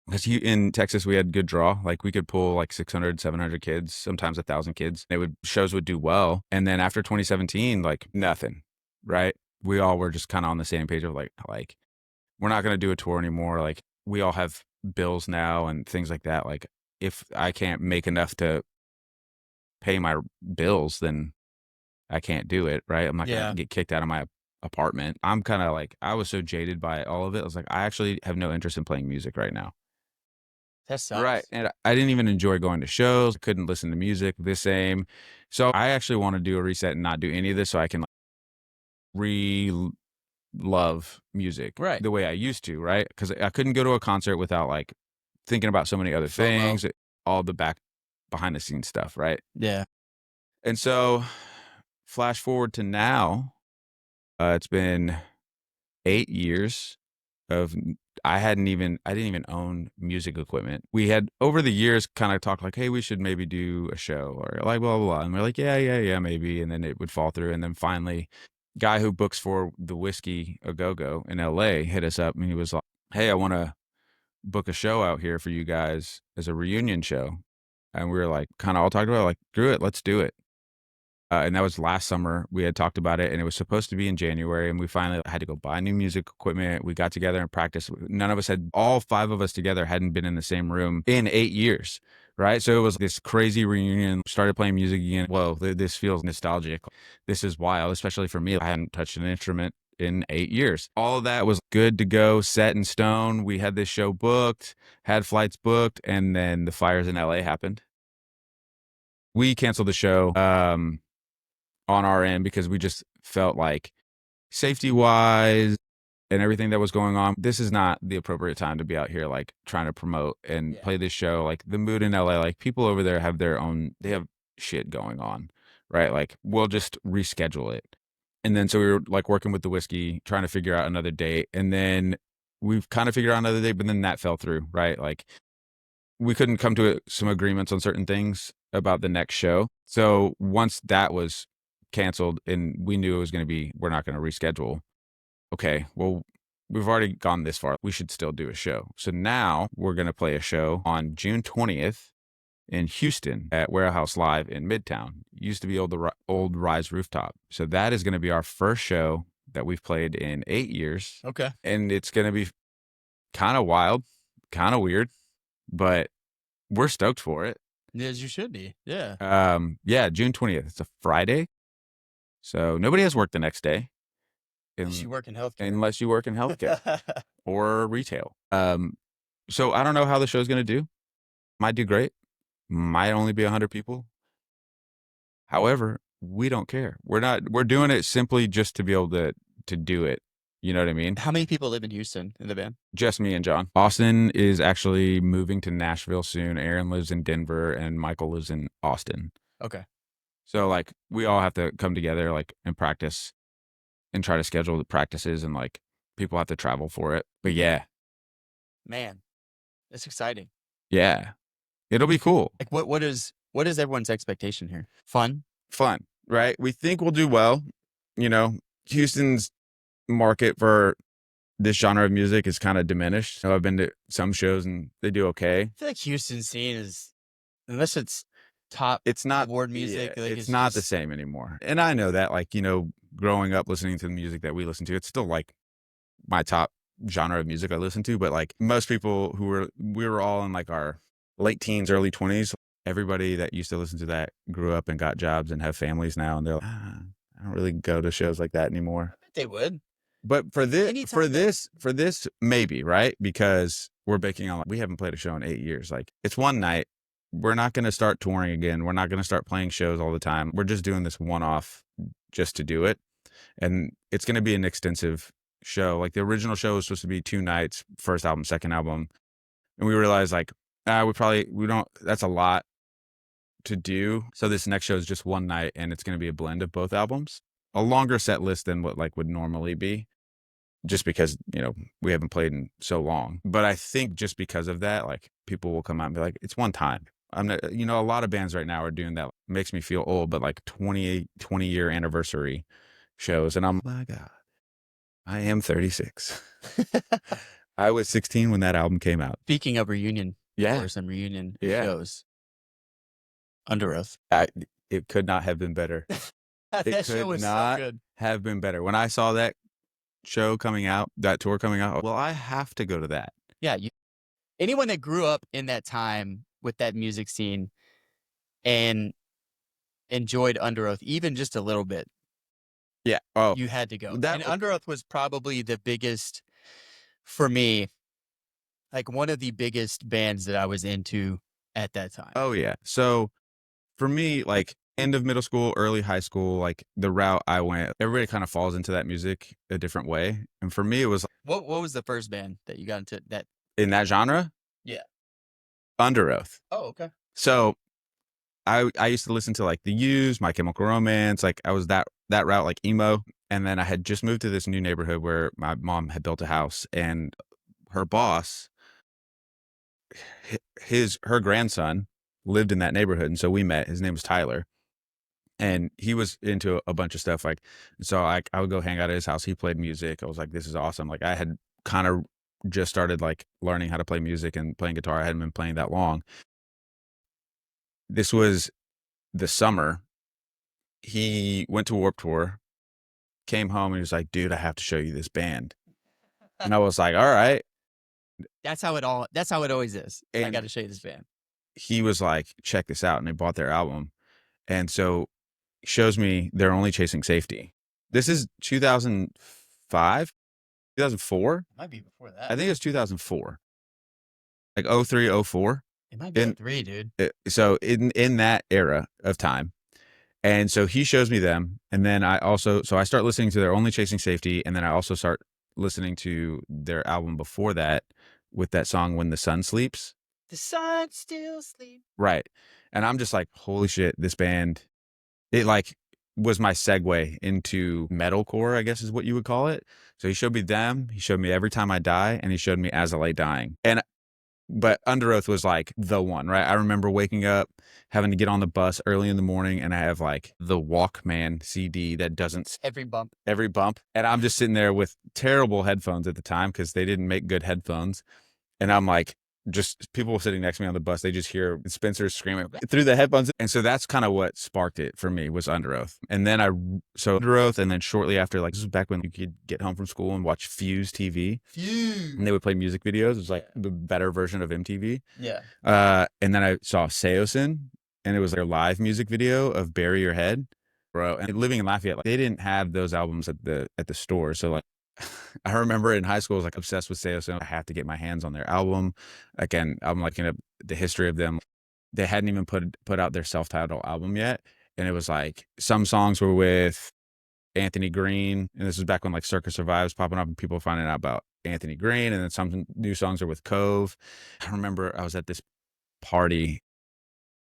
Because in Texas, we had good draw. Like we could pull like 600, 700 kids, sometimes 1,000 kids. Shows would do well. And then after 2017, like nothing, right? We all were just kind of on the same page of like, we're not going to do a tour anymore. Like we all have bills now and things like that. Like if I can't make enough to pay my bills, then I can't do it, right? I'm not going to get kicked out of my apartment. I'm kind of like, I was so jaded by all of it. I was like, I actually have no interest in playing music right now. That sucks. Right. And I didn't even enjoy going to shows. I couldn't listen to music the same. So I actually want to do a reset and not do any of this so I can love music the way I used to, right? Because I couldn't go to a concert without like thinking about so many other things, all the behind the scenes stuff, right? Yeah. And so flash forward to now, it's been 8 years of I didn't even own music equipment. We had over the years kind of talked like, hey, we should maybe do a show or like blah, blah, blah. And we're like, yeah, maybe. And then it would fall through. And then finally, guy who books for the Whiskey A Go-Go in LA hit us up and he was like, hey, I want to book a show out here for you guys as a reunion show. And we were like, kind of all talked about it, like, screw it, let's do it. And that was last summer. We had talked about it and it was supposed to be in January. And we finally had to go buy new music equipment. We got together and practiced. All 5 of us together hadn't been in the same room in 8 years. Right. So it was this crazy reunion, started playing music again. Whoa, this feels nostalgic. This is wild, especially for me. I hadn't touched an instrument in 8 years. All of that was good to go, set in stone. We had this show booked, had flights booked, and then the fires in LA happened. We canceled the show. On our end because we just felt like safety wise and everything that was going on, this is not the appropriate time to be out here like trying to promote and play this show. Like the mood in LA, like people over there have they have shit going on, right? Like we'll just reschedule it. And then so we were like working with the Whiskey, trying to figure out another date. And then we've kind of figured out another date, but then that fell through, right? Like we couldn't come to some agreements on certain things about the next show. So once that was canceled and we knew it was going to be, we're not going to reschedule. Okay, well, we've already gone this far. We should still do a show. So now we're going to play a show on June 20th in Houston at Warehouse Live in Midtown. It used to be old Rise Rooftop. So that is going to be our first show that we've played in 8 years. Okay. And it's going to be kind of wild, kind of weird, but we're stoked for it. As you should be. Yeah. June 20th. It's a Friday. So nobody has work the next day. Unless you work in healthcare. Unless you work in healthcare or retail. So I don't know how the show's going to do. Might do great. Might only be 100 people. However, we don't care. We're doing it simply just to be able to do it. You know what I mean? How many people live in Houston in the band? Just me and John. Austin is actually moving to Nashville soon. Aaron lives in Denver and Michael lives in Austin. Okay. So like we all have to come together like and practice and try to schedule the practices and like people have to travel for it. But yeah. Man, that's exciting. Yeah. It'll be cool. Like what is everyone's expectation here? Fun, right? We think we'll do well. You know, Houston's market for this genre of music is kind of diminished. So I've been to some shows and they do okay. I feel like Houston scene is, unless it's top, it's not award music. Yeah, like it's not the same anymore. And I know that, like, you know, growing up listening to the music that we listen to, it's still like my top genre of music I listen to. But like most people we were all in like our late teens, early 20s. everybody that used to listen to that grew up and got jobs and have families now, and they're like, I don't really go to shows like that anymore. I bet they would. But for this, Anytime for this, maybe, right? Because we're baking on. We haven't played a show in 8 years. Like, it's one night. We're not going to start touring again. We're not going to start playing shows all the time. We're just doing this one-off just to do it, and it's going to be an extensive show. Like, the original show was supposed to be 2 nights, first album, second album, and we realized like, we don't. That's a lot to do. So this next show is just one night, and it's going to be a blend of both albums, a longer set list than what like would normally be, just because, you know, we haven't played in so long. But I think just because of that, like, people will come out and be like, it's one time. I'm not, you know, a lot of bands right now are doing that. Makes me feel old, but like 20-year anniversary shows. And I'm, oh my God, I am 36. I was 16 when that album came out. Speaking of reunion, Yeah. or some reunion Yeah. shows, Under Oath. It could not have been better. That show was so good. Have been better. When I saw that show coming out, that tour coming out, well, I have to go to that. Yeah, anyone that grew up in that time with that music scene and enjoyed Under Oath, even just a little bit, Yeah. Oh, you had to go. that- And Under Oath was probably the biggest, for me, like one of the biggest bands that I was into at that time. oh yeah. So for me, like, end of middle school, early high school, like, the route I went, everybody kind of falls into that music a different way. And for me, it was What was the first band that you got into that? in that genre. Yeah. Under Oath. Oh, okay. So I used to listen to like The Used, My Chemical Romance. Like, I was that route, like emo. And then I had just moved to this new neighborhood where my mom had built a house, and her boss, her grandson lived in that neighborhood. And so we met. His name was Tyler. And he was into a bunch of stuff. Like, so I would go hang out at his house. He played music. I was like, this is awesome. Like, I had kind of just started like learning how to play music and playing guitar. I hadn't been playing that long. This was the summer. He went to Warped Tour, came home, and he was like, dude, I have to show you this band. And I was like, all right. That's how it always is. I And- got to show you this band. He was like, check this out. And they bought their album. And so he shows me They're Only Chasing Safety. This is 2005, 2004. Might be before that. I think it was 2004, like 03, 04. It might be in- 3, dude. So in that era of time. And so he shows me them. And then I start listening to They're Only Chasing Safety. And then I also start listening to their album before that with that song When the Sun Sleeps. The sun still sleeps. Right. And I'm just like, holy shit, this band, it like was my segue into metalcore, I guess is what you would call it. So he showed me them, he showed me Every Time I Die, and he showed me As I Lay Dying. But Under Oath was like the one, right? I remember waking up, having to get on the bus early in the morning, and I have like the Walkman CD that doesn't Every bump. every bump. And I'm just sitting there with terrible headphones at the time because they didn't make good headphones. And I'm like, just people sitting next to me on the bus, they just hear Spencer screaming through the headphones. And so that's kind of what sparked it for me was Under Oath. And then Under Oath, and then shortly after, like, this was back when you could get home from school and watch Fuse TV. Fuse. And they would play music videos. It was like the better version of MTV. Yeah. And then I saw Seosin, and it was their live music video of Bury Your Head. Bro, and living in Lafayette, like, they didn't have those albums at the store. So like, I remember in high school, I was like obsessed with Seosin. I have to get my hands on their album. Again, I'm looking at the history of them. They hadn't even put out their self-titled album yet. And it was like some songs were with Anthony Green. And this was back when like Circa Survive was popping up and people were finding out about Anthony Green. And then some new songs are with Cove. I remember I was at this party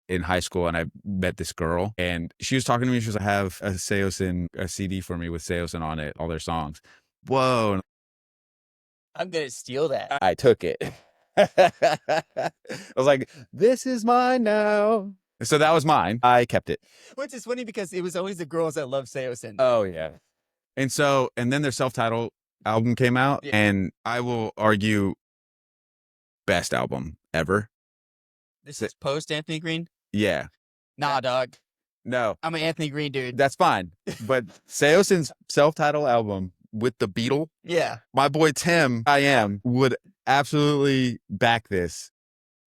in high school and I met this girl and she was talking to me. She was like, I have a CD for me with Seosin on it, all their songs. Whoa. I'm going to steal that. I took it. I was like, this is mine now. So that was mine. I kept it. Which is funny because it was always the girls that love Seosin. Oh, yeah. And then their self-titled album came out, Yeah. and I will argue best album ever. This is post Anthony Green? Yeah. Nah, dog. No, I'm an Anthony Green dude. that's fine. But Seosin's self-titled album with the Beatle, Yeah. my boy Tim, would absolutely back this.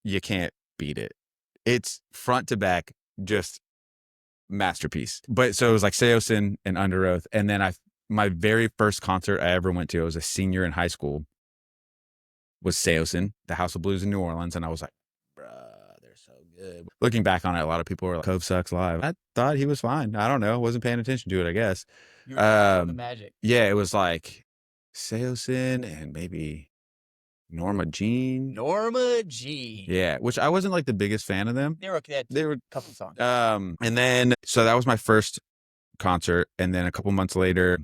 You can't beat it. It's front to back, just masterpiece. But so it was like Seosin and Under Oath. And then my very first concert I ever went to, I was a senior in high school, was Seosin, the House of Blues in New Orleans. And I was like, bruh, they're so good. Looking back on it, a lot of people were like, Cove sucks live. I thought he was fine. I don't know. Wasn't paying attention to it, I guess. You were the magic. Yeah, it was like Seosin and maybe Norma Jean. Yeah, which I wasn't like the biggest fan of them. They were okay. They were a couple songs. And then so that was my first concert, and then a couple months later,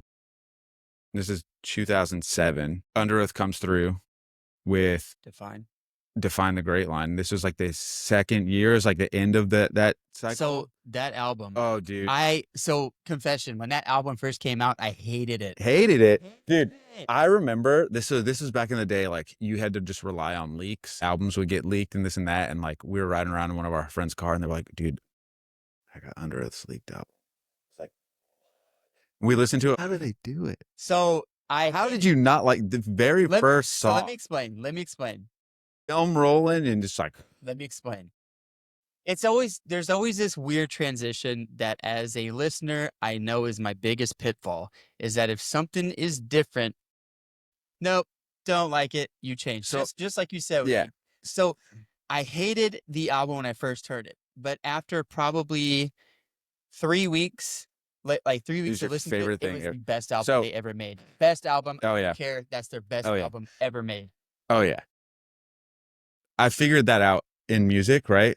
this is 2007, Under Oath comes through with Define the Great Line. This was like the second year, is like the end of that cycle. So that album. Oh, dude. Confession, when that album first came out, I hated it. Dude. I remember this was back in the day, like you had to just rely on leaks. Albums would get leaked and this and that. And like we were riding around in one of our friends' car and they were like, dude, I got Under Oath's leaked album. It's like, we listened to it. How did they do it? So how did you not like the very first song? So let me explain. Film rolling and just like. Let me explain. There's always this weird transition that as a listener, I know is my biggest pitfall, is that if something is different, nope, don't like it, you change. So just like you said. Yeah. So I hated the album when I first heard it, but after probably 3 weeks, like 3 weeks of listening to it, it was the best album they ever made. Best album. Oh, yeah. I don't care. That's their best album ever made. Oh, yeah. I figured that out in music, right?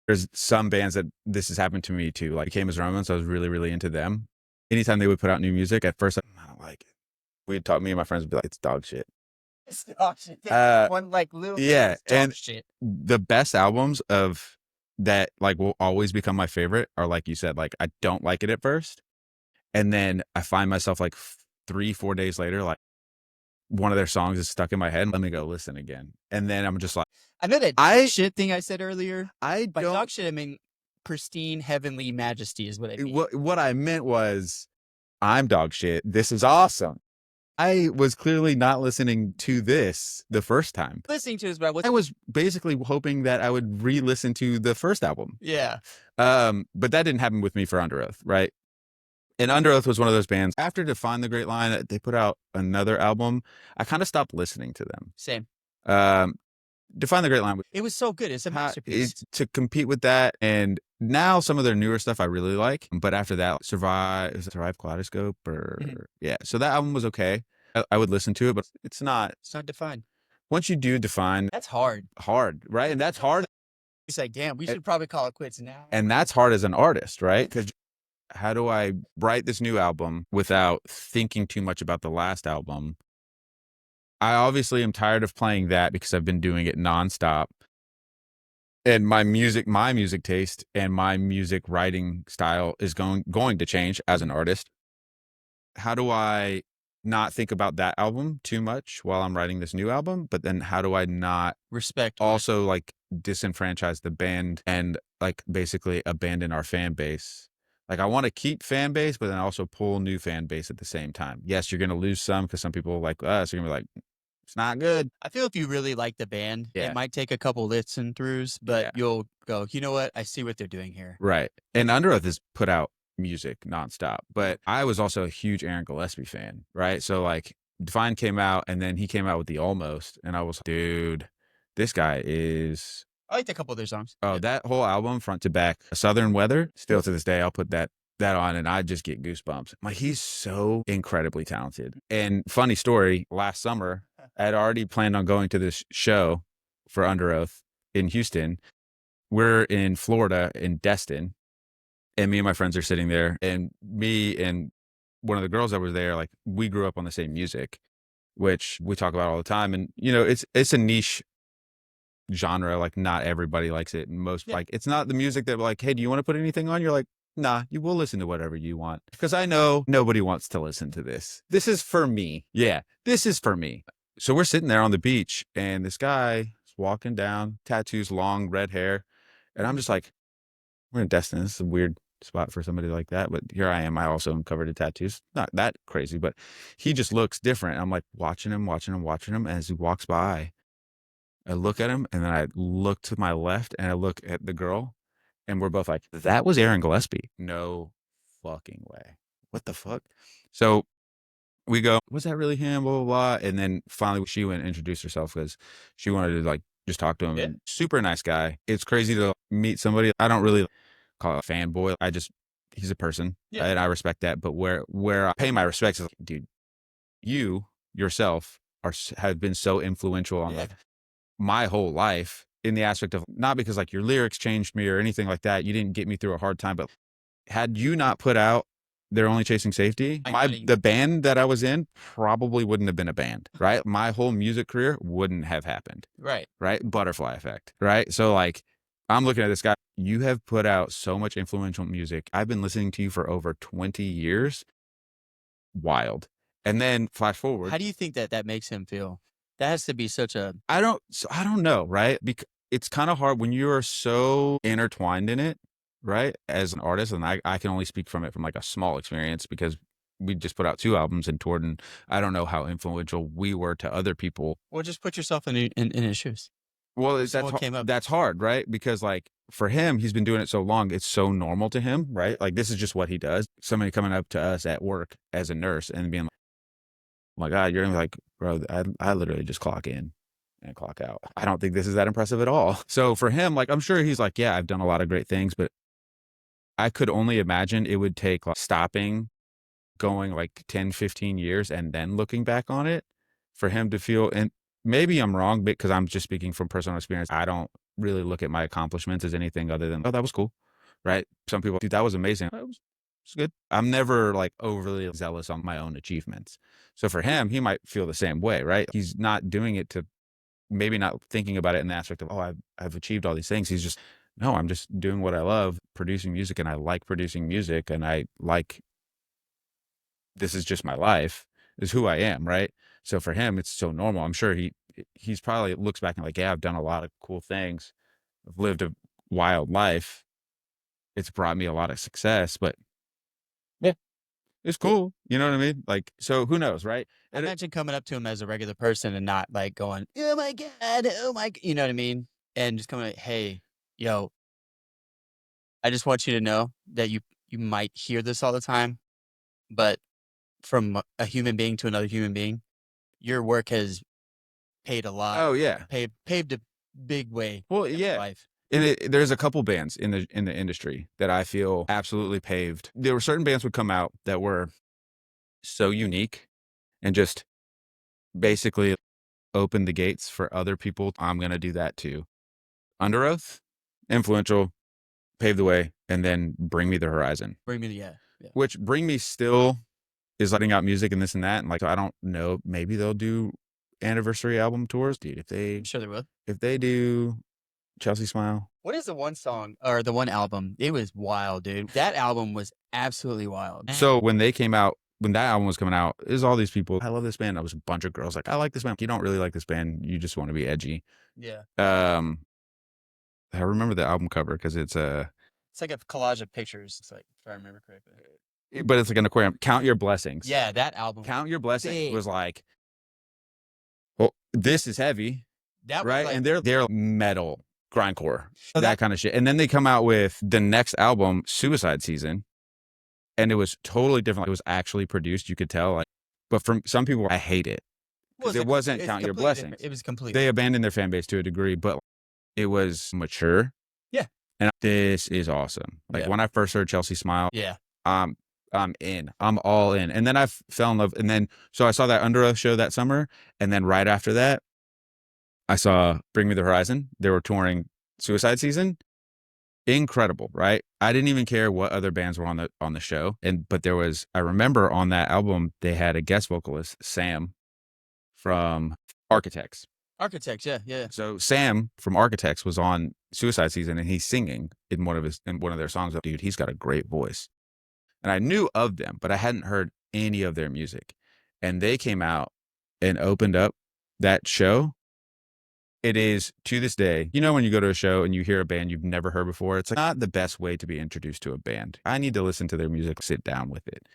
There's some bands that this has happened to me too. Like Came as Romans, I was really, really into them. Anytime they would put out new music, at first I don't like it. Me and my friends would be like, it's dog shit. It's dog shit. One like little and shit. The best albums of that like will always become my favorite are like you said, like I don't like it at first, and then I find myself like 3-4 days later, like one of their songs is stuck in my head. Let me go listen again, and then I'm just like, I know that shit thing I said earlier. By dog shit, I mean pristine heavenly majesty is what I mean. What I meant was, I'm dog shit. This is awesome. I was clearly not listening to this the first time. Listening to it, but I was basically hoping that I would re-listen to the first album. Yeah. But that didn't happen with me for Under Oath, right? And Under Oath was one of those bands. After Define the Great Line, they put out another album. I kind of stopped listening to them. Same. Define the Great Line. It was so good. It's a masterpiece. To compete with that. And now some of their newer stuff I really like. But after that, Survive Kaleidoscope or yeah. So that album was okay. I would listen to it, but it's not Define. Once you do Define, that's hard, right? And that's hard. It's like, damn, we should probably call it quits now. And that's hard as an artist, right? Because how do I write this new album without thinking too much about the last album? I obviously am tired of playing that because I've been doing it nonstop. And my music taste and my music writing style is going to change as an artist. How do I not think about that album too much while I'm writing this new album? But then how do I not also like disenfranchise the band and like basically abandon our fan base? Like I want to keep fan base, but then also pull new fan base at the same time. Yes, you're going to lose some because some people like us are going to be like, it's not good. I feel if you really like the band, it might take a couple listen throughs, but you'll go, you know what? I see what they're doing here. Right. And Under Oath has put out music nonstop, but I was also a huge Aaron Gillespie fan, right? So like Define came out and then he came out with the Almost, and I was like, dude, this guy is... I liked a couple of their songs. Oh, that whole album, front to back, Southern Weather, still to this day, I'll put that on and I just get goosebumps. Like, he's so incredibly talented. And funny story, last summer, I had already planned on going to this show for Under Oath in Houston. We're in Florida, in Destin, and me and my friends are sitting there, and me and one of the girls that was there, like, we grew up on the same music, which we talk about all the time. And, you know, it's a niche genre. Like, not everybody likes it. Most like, it's not the music that like, hey, do you want to put anything on? You're like, nah, you will listen to whatever you want. Because I know nobody wants to listen to this. This is for me. Yeah, this is for me. So we're sitting there on the beach, and this guy is walking down, tattoos, long red hair. And I'm just like, we're in Destin. This is a weird spot for somebody like that. But here I am. I also am covered in tattoos. Not that crazy, but he just looks different. I'm like watching him as he walks by. I look at him, and then I look to my left, and I look at the girl, and we're both like, that was Aaron Gillespie. No fucking way. What the fuck? So we go, was that really him? Blah, blah, blah. And then finally she went and introduced herself because she wanted to like just talk to him. Yeah. And super nice guy. It's crazy to meet somebody. I don't really call it a fanboy. He's a person, Yeah. and I respect that. But where I pay my respects is like, dude, you yourself have been so influential on like my whole life in the aspect of not because like your lyrics changed me or anything like that. You didn't get me through a hard time, but had you not put out They're Only Chasing Safety, the band that I was in probably wouldn't have been a band, right? My whole music career wouldn't have happened. Right. Butterfly effect, right? So like, I'm looking at this guy. You have put out so much influential music. I've been listening to you for over 20 years. Wild. And then flash forward. How do you think that makes him feel? That has to be such a. I don't know, right? Because it's kind of hard when you are so intertwined in it, right? As an artist, and I can only speak from it from like a small experience because we just put out 2 albums and toured, and I don't know how influential we were to other people. Well, just put yourself in his shoes. Well, What that's hard, right? Because like for him, he's been doing it so long, it's so normal to him, right? Like this is just what he does. Somebody coming up to us at work as a nurse and being like, oh my God, you're gonna be like, bro, I literally just clock in and clock out. I don't think this is that impressive at all. So for him, like, I'm sure he's like, yeah, I've done a lot of great things, but I could only imagine it would take like stopping, going like 10, 15 years and then looking back on it for him to feel, and maybe I'm wrong because I'm just speaking from personal experience. I don't really look at my accomplishments as anything other than, oh, that was cool, right? Some people, dude, that was amazing. It was good. I'm never like overly zealous on my own achievements. So for him, he might feel the same way, right? He's not doing it to, maybe not thinking about it in the aspect of, oh, I've achieved all these things. He's just, no, I'm just doing what I love, producing music, and I like producing music, and I like, this is just my life, is who I am, right? So for him, it's so normal. I'm sure he's probably looks back and like, yeah, I've done a lot of cool things. I've lived a wild life. It's brought me a lot of success, but yeah, it's cool. You know what I mean? Like, so who knows, right? Imagine coming up to him as a regular person and not like going, oh my God, oh my, you know what I mean? And just coming like, hey, yo, I just want you to know that you might hear this all the time, but from a human being to another human being, your work has paid a lot. Oh yeah, paved a big way. Well, in yeah. life. And there's a couple bands in the industry that I feel absolutely paved. There were certain bands would come out that were so unique and just basically opened the gates for other people. I'm gonna do that too. Under Oath, influential, paved the way, and then Bring Me the Horizon. Bring me, yeah. Which Bring Me still is letting out music and this and that. And like, I don't know, maybe they'll do anniversary album tours, dude. I'm sure they will. If they do Chelsea Smile. What is the one song or the one album? It was wild, dude. That album was absolutely wild. So when they came out, when that album was coming out, it was all these people. I love this band. I was a bunch of girls like, I like this band. You don't really like this band. You just want to be edgy. Yeah. I remember the album cover because it's like a collage of pictures. It's like, if I remember correctly. But it's like an aquarium. Count Your Blessings. Yeah, that album. Count Your Blessings was like, well, this is heavy, that was right? like, And they're metal, grindcore, that kind of shit. And then they come out with the next album, Suicide Season, and it was totally different. It was actually produced, you could tell. Like, but from some people, I hate it because it wasn't Count Your Blessings. It was complete. They abandoned their fan base to a degree, but it was mature. Yeah. And this is awesome. Like when I first heard Chelsea Smile, yeah, I'm in. I'm all in. And then I fell in love. And then, so I saw that Under Oath show that summer. And then right after that, I saw Bring Me the Horizon. They were touring Suicide Season. Incredible, right? I didn't even care what other bands were on the show. But there was, I remember on that album, they had a guest vocalist, Sam from Architects. Architects, yeah. So Sam from Architects was on Suicide Season, and he's singing in one of their songs. Dude, he's got a great voice. And I knew of them, but I hadn't heard any of their music. And they came out and opened up that show. It is, to this day, you know, when you go to a show and you hear a band you've never heard before, it's like not the best way to be introduced to a band. I need to listen to their music, sit down with it.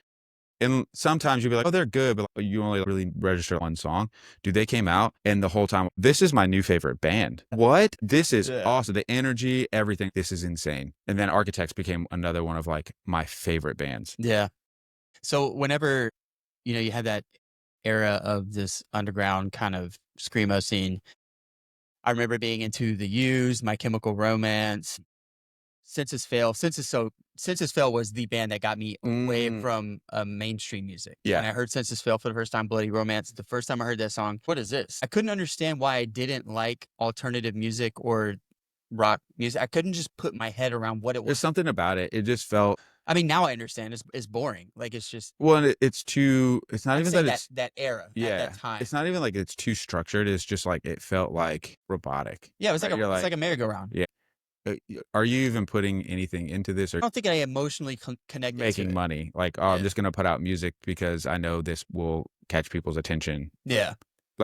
And sometimes you'll be like, oh, they're good, but like, you only really register one song. Dude, they came out and the whole time, this is my new favorite band. What? This is awesome. The energy, everything. This is insane. And then Architects became another one of like my favorite bands. Yeah. So whenever, you had that era of this underground kind of screamo scene, I remember being into The Used, My Chemical Romance, Census Fail. Census Fail was the band that got me away from mainstream music. Yeah. And I heard Census Fail for the first time, Bloody Romance. The first time I heard that song, what is this? I couldn't understand why I didn't like alternative music or rock music. I couldn't just put my head around what it was. There's something about it. It just felt. I mean, now I understand. It's boring. Like it's just. Well, it's too. It's not even that it's that era. yeah. At that time. It's not even like it's too structured. It's just like it felt like robotic. Yeah, it was it's like a merry-go-round. Yeah. Are you even putting anything into this? Or I don't think I emotionally connected making to it. money. Like, oh, I'm just going to put out music because I know this will catch people's attention. Yeah.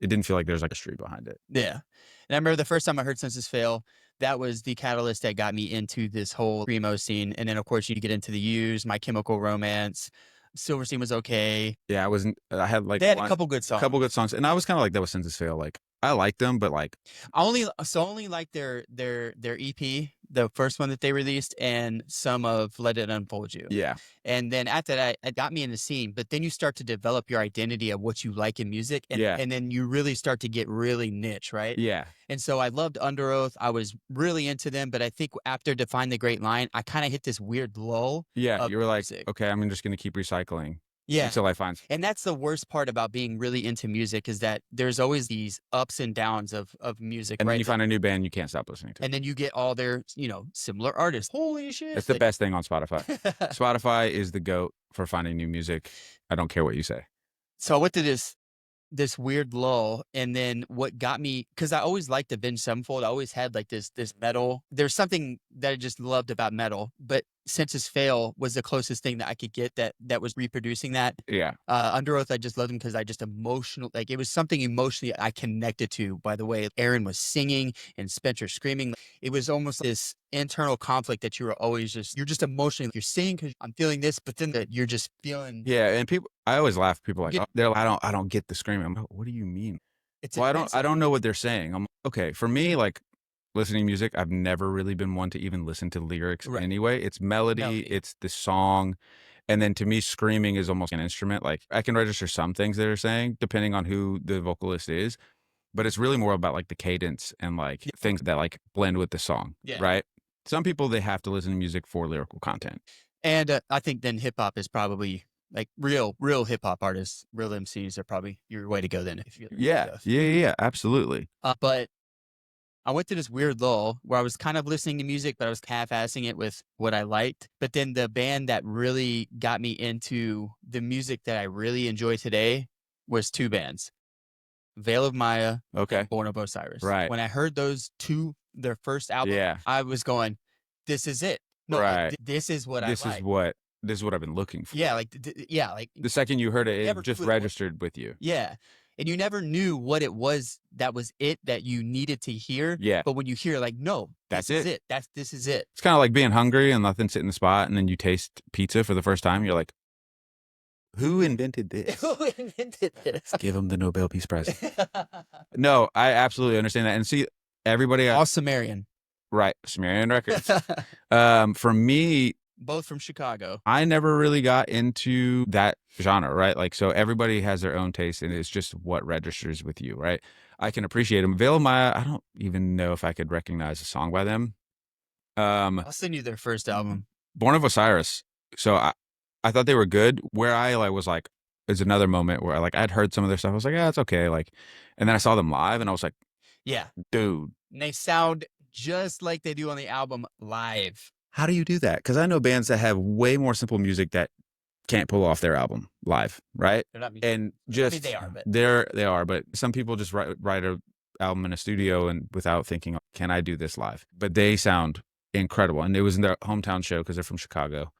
It didn't feel like there's like a street behind it. Yeah. And I remember the first time I heard Census Fail, that was the catalyst that got me into this whole screamo scene. And then, of course, you get into The Used, My Chemical Romance. Silverstein was okay. Yeah, I had like. They had a couple good songs. And I was kind of like, that was Census Fail. Like, I liked them, but like. I only like their EP, the first one that they released, and some of Let It Unfold You. Yeah. And then after that, it got me in the scene. But then you start to develop your identity of what you like in music. And, and then you really start to get really niche, right? Yeah. And so I loved Under Oath. I was really into them. But I think after Define the Great Line, I kind of hit this weird lull. Yeah. You were like, music. Okay, I'm just going to keep recycling. Yeah. Until I find. And that's the worst part about being really into music is that there's always these ups and downs of music. And right? then you find a new band you can't stop listening to. And then you get all their, similar artists. Holy shit. It's the best thing on Spotify. Spotify is the GOAT for finding new music. I don't care what you say. So I went to this weird lull, and then what got me, because I always liked Avenged Sevenfold. I always had like this metal. There's something that I just loved about metal, but Census Fail was the closest thing that I could get that was reproducing that. Yeah. Under Oath, I just loved them because I just like it was something emotionally I connected to. By the way, Aaron was singing and Spencer screaming. It was almost this internal conflict that you were always you're just emotionally, you're singing because I'm feeling this, but then that you're just feeling. Yeah, and I always laugh. People are like, they're like, I don't get the screaming. I'm like, what do you mean? I don't know what they're saying. I'm okay. For me, like listening to music, I've never really been one to even listen to lyrics anyway. It's melody, it's the song. And then to me, screaming is almost an instrument. Like I can register some things that are saying, depending on who the vocalist is, but it's really more about like the cadence and like things that like blend with the song, right? Some people, they have to listen to music for lyrical content. And I think then hip hop is probably like real hip hop artists, real MCs are probably your way to go then. If you Yeah, absolutely. But I went to this weird lull where I was kind of listening to music, but I was half-assing it with what I liked. But then the band that really got me into the music that I really enjoy today was two bands, Veil of Maya and Born of Osiris. Right. When I heard those two, their first album, I was going, this is it. No, like, this is what I like. This is what I've been looking for. Yeah, like the second you heard it, it just registered with you. Yeah. And you never knew what it was that you needed to hear. Yeah. But when you hear like, no, this is it. This is it. It's kind of like being hungry and nothing sitting in the spot, and then you taste pizza for the first time. You're like, who invented this? Who invented this? Give them the Nobel Peace Prize. No, I absolutely understand that. And see, everybody. All Sumerian. Right. Sumerian Records. For me. Both from Chicago. I never really got into that genre, right? Like, so everybody has their own taste, and it's just what registers with you, right? I can appreciate them. Veil of Maya, I don't even know if I could recognize a song by them. I'll send you their first album. Born of Osiris. So I thought they were good. Where I was like, is another moment where I'd heard some of their stuff. I was like, yeah, it's okay. Like, and then I saw them live, and I was like, yeah, dude. And they sound just like they do on the album live. How do you do that? Because I know bands that have way more simple music that can't pull off their album live, right? They're not and just I mean, they are, but they are. But some people just write an album in a studio and without thinking, can I do this live? But they sound incredible, and it was in their hometown show because they're from Chicago.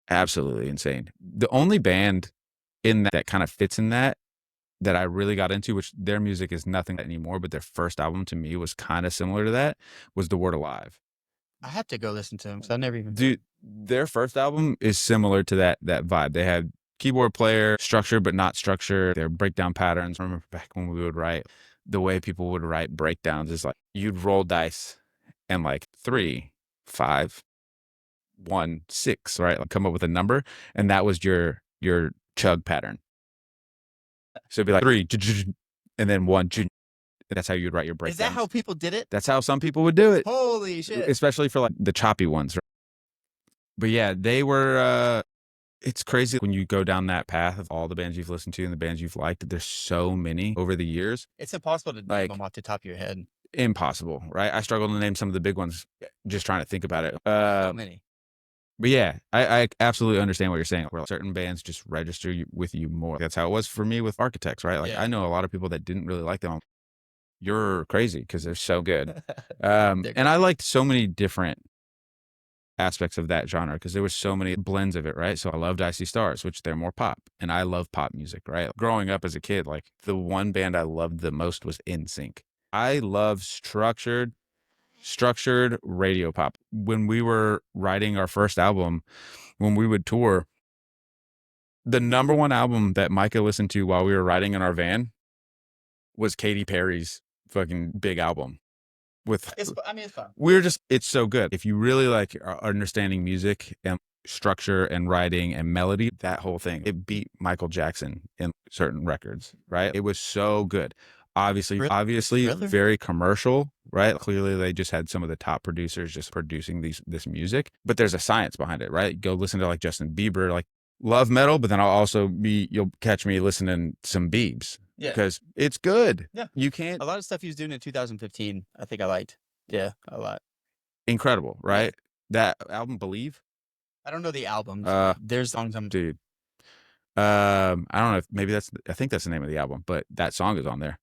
Absolutely insane. The only band in that kind of fits in that I really got into, which their music is nothing anymore, but their first album to me was kind of similar to that, was The Word Alive. I have to go listen to them because I never even. Dude, their first album is similar to that vibe. They had keyboard player, structured but not structured. Their breakdown patterns. I remember back when we would write, the way people would write breakdowns is like you'd roll dice and like 3, 5, 1, 6, right? Like come up with a number, and that was your chug pattern. So it'd be like 3, and then 1. That's how you'd write your breakdowns. Is that how people did it? That's how some people would do it. Holy shit. Especially for like the choppy ones. But yeah, they were, it's crazy when you go down that path of all the bands you've listened to and the bands you've liked. There's so many over the years. It's impossible to name Like, them off the top of your head. Impossible, right? I struggle to name some of the big ones just trying to think about it. So many. But yeah, I absolutely understand what you're saying. Where certain bands just register with you more. That's how it was for me with Architects, right? Like I know a lot of people that didn't really like them. You're crazy because they're so good. And I liked so many different aspects of that genre because there was so many blends of it, right? So I loved Icy Stars, which they're more pop, and I love pop music, right? Growing up as a kid, like the one band I loved the most was NSYNC. I love structured radio pop. When we were writing our first album, when we would tour, the number one album that Micah listened to while we were riding in our van was Katy Perry's fucking big album. It's fun. It's so good. If you really like are understanding music and structure and writing and melody, that whole thing, it beat Michael Jackson in certain records, right? It was so good. Obviously, Really? very commercial, right? Clearly, they just had some of the top producers just producing this music, but there's a science behind it, right? Go listen to like Justin Bieber, like love metal, but then you'll catch me listening to some Biebs. Yeah. Because it's good. Yeah. You can't. A lot of stuff he was doing in 2015, I think I liked. Yeah, a lot. Incredible, right? That album, Believe? I don't know the albums. There's songs I'm... Dude. I don't know if maybe I think that's the name of the album, but that song is on there.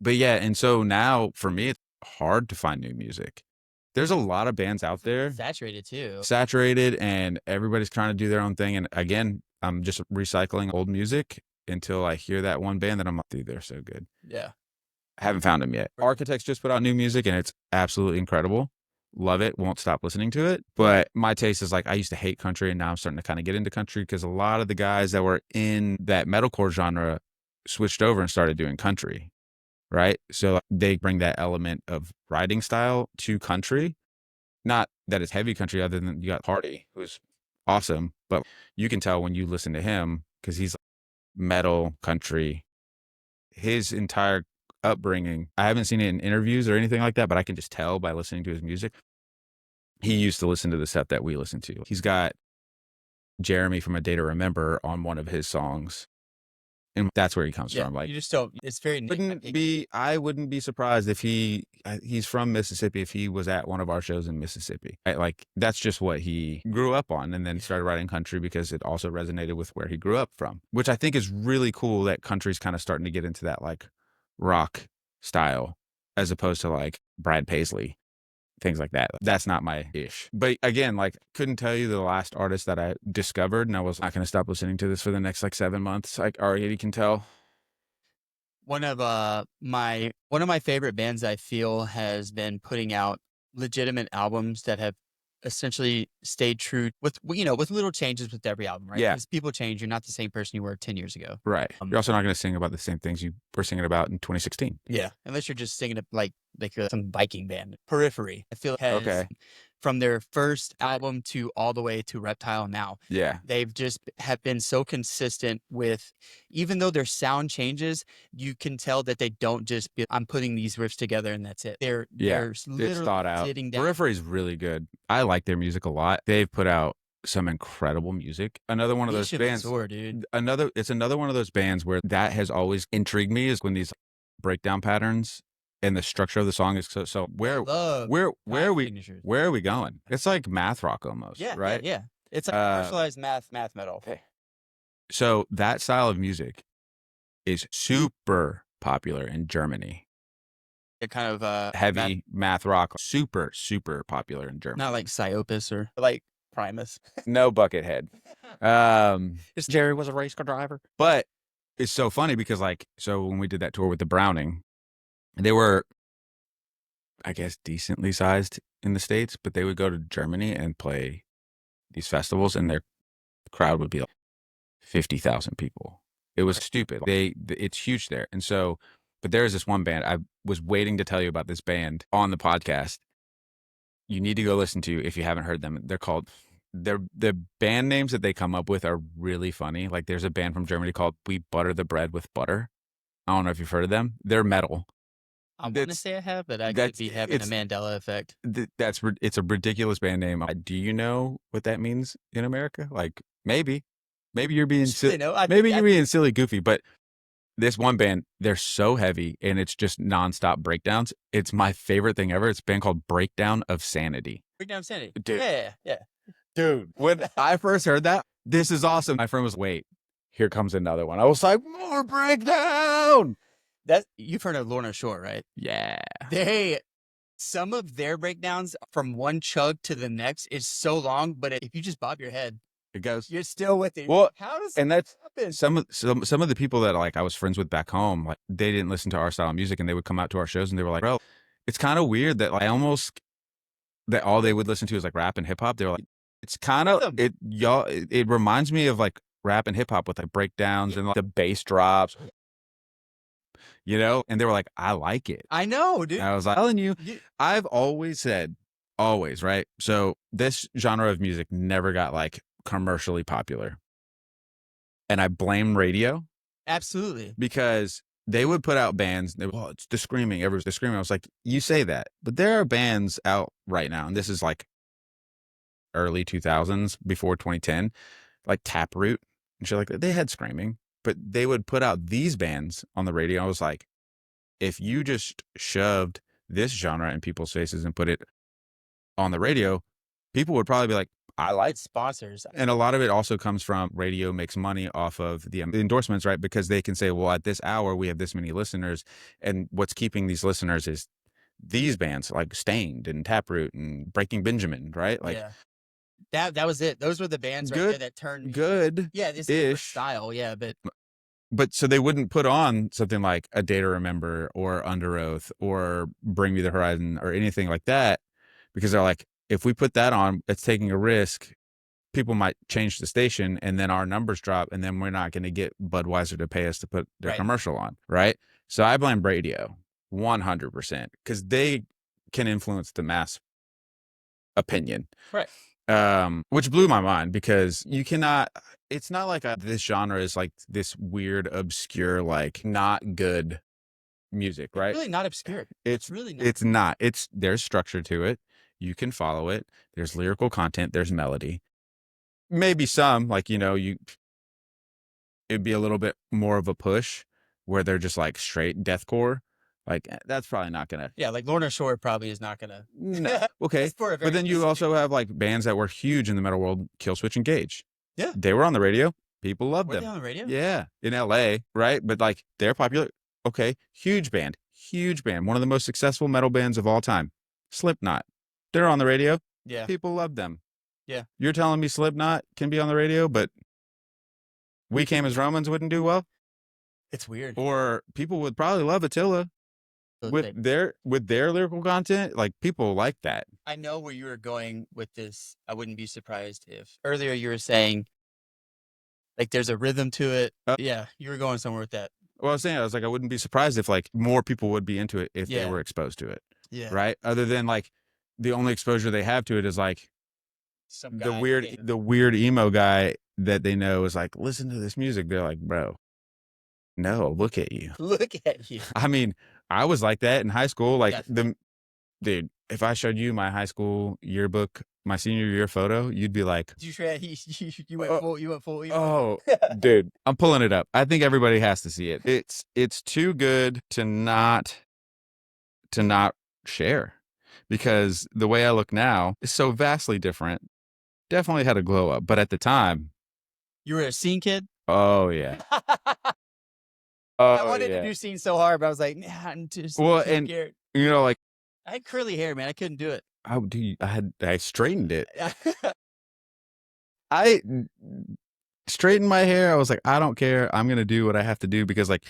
But yeah, and so now for me, it's hard to find new music. There's a lot of bands out there. Saturated too. Saturated, and everybody's trying to do their own thing. And again, I'm just recycling old music until I hear that one band that I'm like, dude, they're so good. Yeah. I haven't found them yet. Architects just put out new music and it's absolutely incredible. Love it. Won't stop listening to it. But my taste is like, I used to hate country and now I'm starting to kind of get into country because a lot of the guys that were in that metalcore genre switched over and started doing country, right? So they bring that element of writing style to country. Not that it's heavy country, other than you got Hardy, who's awesome, but you can tell when you listen to him because he's metal, country, his entire upbringing. I haven't seen it in interviews or anything like that, but I can just tell by listening to his music. He used to listen to the stuff that we listen to. He's got Jeremy from A Day to Remember on one of his songs. And that's where he comes from. Like, you just don't. It's very. I wouldn't be surprised if he's from Mississippi if he was at one of our shows in Mississippi. Like that's just what he grew up on, and then started writing country because it also resonated with where he grew up from. Which I think is really cool that country's kind of starting to get into that like rock style as opposed to like Brad Paisley. Things like that. That's not my ish. But again, like couldn't tell you the last artist that I discovered, and I was not going to stop listening to this for the next like 7 months. Like already can tell. One of my favorite bands I feel has been putting out legitimate albums that have essentially stayed true with little changes with every album, right? Yeah. Because people change. You're not the same person you were 10 years ago. Right. You're also not going to sing about the same things you were singing about in 2016. Yeah. Unless you're just singing like some Viking band. Periphery, I feel has, from their first album to all the way to Reptile now. Yeah. They've just have been so consistent with, even though their sound changes, you can tell that they don't just be, I'm putting these riffs together and that's it. They're literally it's thought out. sitting down. Periphery is really good. I like their music a lot. They've put out some incredible music. Another one of those bands. Dude. It's another one of those bands where that has always intrigued me is when these breakdown patterns and the structure of the song is so where are we going? It's like math rock almost, right? Yeah. It's a commercialized math metal. Okay. So that style of music is super popular in Germany. It kind of heavy math rock, super popular in Germany. Not like Psyopus or like Primus. No Buckethead. Jerry was a race car driver. But it's so funny because so when we did that tour with the Browning, they were, I guess, decently sized in the States, but they would go to Germany and play these festivals, and they're The crowd would be like 50,000 people. It was stupid. It's huge there. And so, but there is this one band. I was waiting to tell you about this band on the podcast. You need to go listen to if you haven't heard them. The band names that they come up with are really funny. Like there's a band from Germany called We Butter the Bread with Butter. I don't know if you've heard of them. They're metal. I want to say I have, but I could be having a Mandela effect. It's a ridiculous band name. Do you know what that means in America? Like maybe you're being being silly, goofy, but this one band, they're so heavy and it's just nonstop breakdowns. It's my favorite thing ever. It's a band called Breakdown of Sanity. Breakdown of Sanity. Dude. Yeah. Dude, when I first heard that, this is awesome. My friend was, wait, here comes another one. I was like, more breakdown. You've heard of Lorna Shore, right? Yeah. Some of their breakdowns from one chug to the next is so long, but if you just bob your head, it goes. You're still with it. Well, how does and that that's happen? some of the people that like I was friends with back home, like they didn't listen to our style of music, and they would come out to our shows and they were like, bro, it's kind of weird that like that all they would listen to is like rap and hip hop. They were like, it's kind of it reminds me of like rap and hip hop with like breakdowns and like the bass drops. And they were like, I like it. I know, dude. And I was like, telling you, I've always said, always, right? So this genre of music never got like commercially popular. And I blame radio. Absolutely. Because they would put out bands, it's the screaming, everyone's the screaming. I was like, you say that, but there are bands out right now, and this is like early 2000s, before 2010, like Taproot and shit like that. They had screaming, but they would put out these bands on the radio. I was like, if you just shoved this genre in people's faces and put it on the radio, people would probably be like, I like sponsors. And a lot of it also comes from radio makes money off of the endorsements, right? Because they can say, well, at this hour, we have this many listeners. And what's keeping these listeners is these bands like Stained and Taproot and Breaking Benjamin, right? Like that was it. Those were the bands right there that turned me. Good. Yeah, this is style. Yeah, but so they wouldn't put on something like A Day to Remember or Under Oath or Bring Me the Horizon or anything like that, because they're like, if we put that on, it's taking a risk. People might change the station and then our numbers drop and then we're not going to get Budweiser to pay us to put their commercial on. Right. So I blame radio 100% because they can influence the mass opinion. Right. Which blew my mind because you cannot, it's not like this genre is like this weird, obscure, like not good music, right? It's really not obscure. It's really not. It's not. There's structure to it. You can follow it. There's lyrical content. There's melody. Maybe some, like, it'd be a little bit more of a push where they're just like straight deathcore. Like, that's probably not going to. Yeah, like Lorna Shore probably is not going to. No. Okay. But then you also have like bands that were huge in the metal world, Killswitch Engage. Yeah. They were on the radio. People loved them. Were they on the radio? Yeah. In LA, right? But like, they're popular. Okay. Huge band. One of the most successful metal bands of all time. Slipknot. They're on the radio. Yeah. People love them. Yeah. You're telling me Slipknot can be on the radio, but We Came as Romans wouldn't do well? It's weird. Or people would probably love Attila with their lyrical content. Like, people like that. I know where you were going with this. I wouldn't be surprised if earlier you were saying like there's a rhythm to it. Yeah, you were going somewhere with that. Well, I was like, I wouldn't be surprised if like more people would be into it if they were exposed to it. Yeah. Right. Other than like the only exposure they have to it is like the weird emo guy that they know is like, listen to this music. They're like, bro, no, look at you. Look at you. I mean, I was like that in high school. Like dude, if I showed you my high school yearbook, my senior year photo, you'd be like, you went full. You went full. Oh, dude, I'm pulling it up. I think everybody has to see it. It's too good to not share, because the way I look now is so vastly different. Definitely had a glow up, but at the time, you were a scene kid. Oh yeah. I wanted to do scene so hard, but I was like, nah, I'm just scared. Like I had curly hair, man. I couldn't do it. I straightened it. I straightened my hair. I was like, I don't care. I'm gonna do what I have to do, because like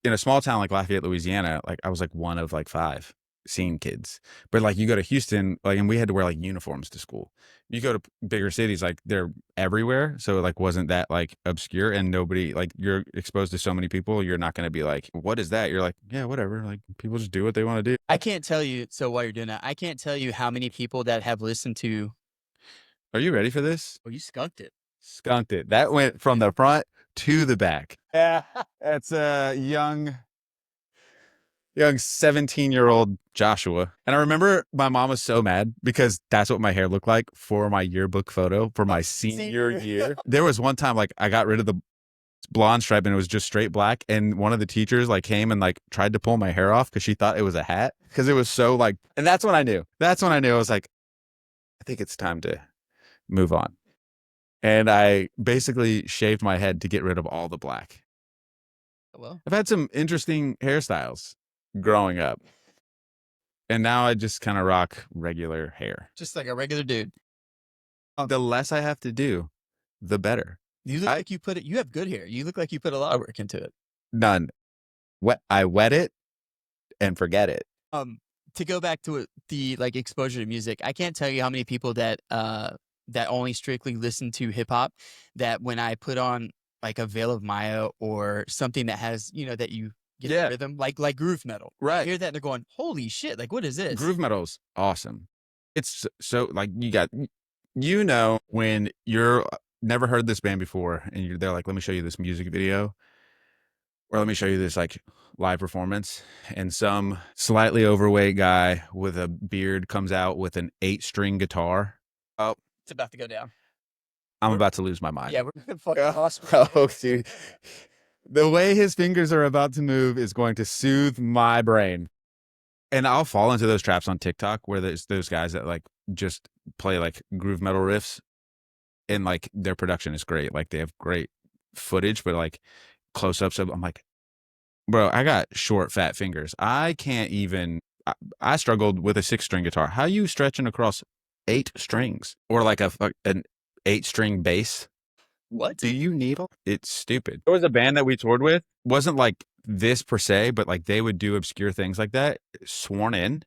in a small town like Lafayette, Louisiana, like I was like one of like 5. scene kids. But like you go to Houston, like, and we had to wear like uniforms to school. You go to bigger cities, like they're everywhere. So it like wasn't that like obscure, and nobody, like, you're exposed to so many people, you're not going to be like, what is that? You're like, yeah, whatever. Like people just do what they want to do. I can't tell you. So while you're doing that, I can't tell you how many people that have listened to. Are you ready for this? Oh, you skunked it. Skunked it. That went from the front to the back. Yeah. That's a young 17-year-old Joshua. And I remember my mom was so mad because that's what my hair looked like for my yearbook photo for my senior year. There was one time like I got rid of the blonde stripe and it was just straight black, and one of the teachers like came and like tried to pull my hair off because she thought it was a hat because it was so like, and that's when I knew. I was like, I think it's time to move on. And I basically shaved my head to get rid of all the black. Well, I've had some interesting hairstyles growing up, and now I just kind of rock regular hair. just like a regular dude. The less I have to do, the better. You look like you put it. You have good hair. You look like you put a lot of work into it. None. I wet it and forget it. To go back to the like exposure to music, I can't tell you how many people that that only strictly listen to hip hop, that when I put on like a Veil of Maya or something that has, you know, that you get a rhythm, like groove metal. Right. I hear that and they're going, holy shit, like what is this? Groove metal's awesome. It's so like you know, when you're never heard this band before and they're like, let me show you this music video, or let me show you this like live performance, and some slightly overweight guy with a beard comes out with an 8-string guitar. Oh, It's about to go down. I'm about to lose my mind. Yeah, we're gonna fucking hospital. Oh, dude. The way his fingers are about to move is going to soothe my brain. And I'll fall into those traps on TikTok where there's those guys that like just play like groove metal riffs, and like their production is great. Like they have great footage, but like close-ups of, I'm like, bro, I got short, fat fingers. I can't even, I struggled with a 6-string guitar. How you stretching across 8 strings, or like an 8-string bass? What? Do you need them? It's stupid. There was a band that we toured with, wasn't like this per se, but like they would do obscure things like that. Sworn In.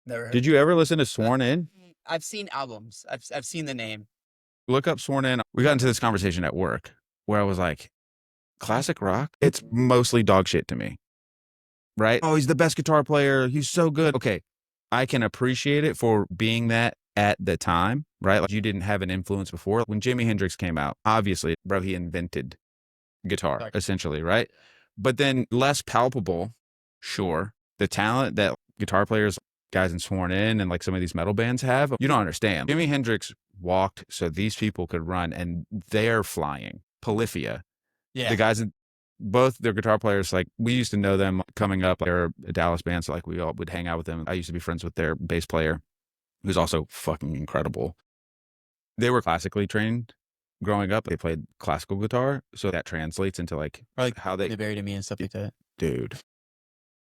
Never heard. Did you ever listen to Sworn In? I've seen albums. I've seen the name. Look up Sworn In. We got into this conversation at work where I was like, classic rock, it's mostly dog shit to me. Right? Oh, he's the best guitar player. He's so good. Okay. I can appreciate it for being that at the time, right? Like you didn't have an influence before. When Jimi Hendrix came out, obviously, bro, he invented guitar, essentially, right? But then less palpable, sure. The talent that guitar players, guys in Sworn In and like some of these metal bands have, you don't understand. Jimi Hendrix walked so these people could run, and they're flying. Polyphia. Yeah. The guys, both their guitar players, like we used to know them coming up. They're a Dallas band, so like we all would hang out with them. I used to be friends with their bass player, who's also fucking incredible. They were classically trained growing up. They played classical guitar, so that translates into like how they Buried in Me and stuff like that. Dude,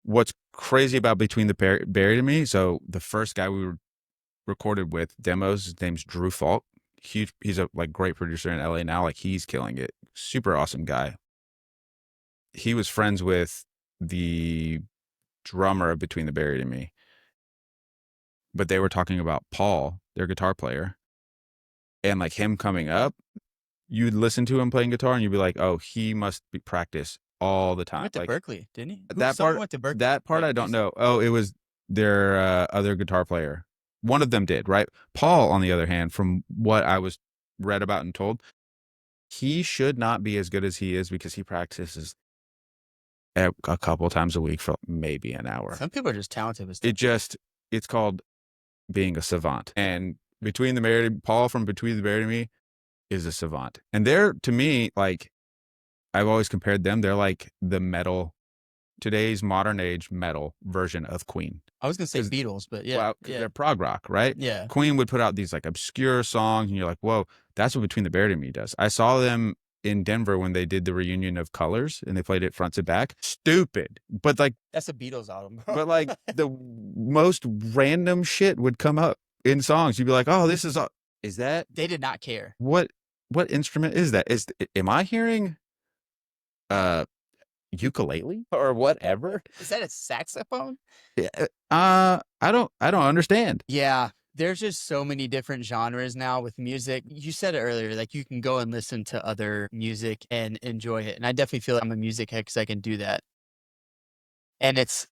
what's crazy about Between the Buried and Me? So the first guy we recorded with demos, his name's Drew Falk. He's a like great producer in LA now. Like he's killing it. Super awesome guy. He was friends with the drummer of Between the Buried and Me. But they were talking about Paul, their guitar player, and like him coming up. You'd listen to him playing guitar and you'd be like, oh, he must be practice all the time. Went to like, Berkeley, didn't he? Someone went to Berkeley. That part I don't know. Oh, it was their other guitar player. One of them did, right? Paul, on the other hand, from what I was read about and told, he should not be as good as he is because he practices a couple times a week for maybe an hour. Some people are just talented with stuff. It's called being a savant. And Paul from Between the Buried and Me is a savant. And they're, to me, like, I've always compared them. They're like the metal, today's modern age metal version of Queen. I was going to say Beatles, but yeah. Well, yeah. they're prog rock, right? Yeah. Queen would put out these like obscure songs and you're like, whoa, that's what Between the Buried and Me does. I saw them in Denver when they did the reunion of Colors and they played it front to back. Stupid. But like, that's a Beatles album. But like the most random shit would come up in songs. You'd be like, oh, this is that? They did not care. What instrument is that? Am I hearing ukulele or whatever. Is that a saxophone? Yeah, I don't understand. Yeah. There's just so many different genres now with music. You said it earlier, like you can go and listen to other music and enjoy it. And I definitely feel like I'm a music head because I can do that. And it's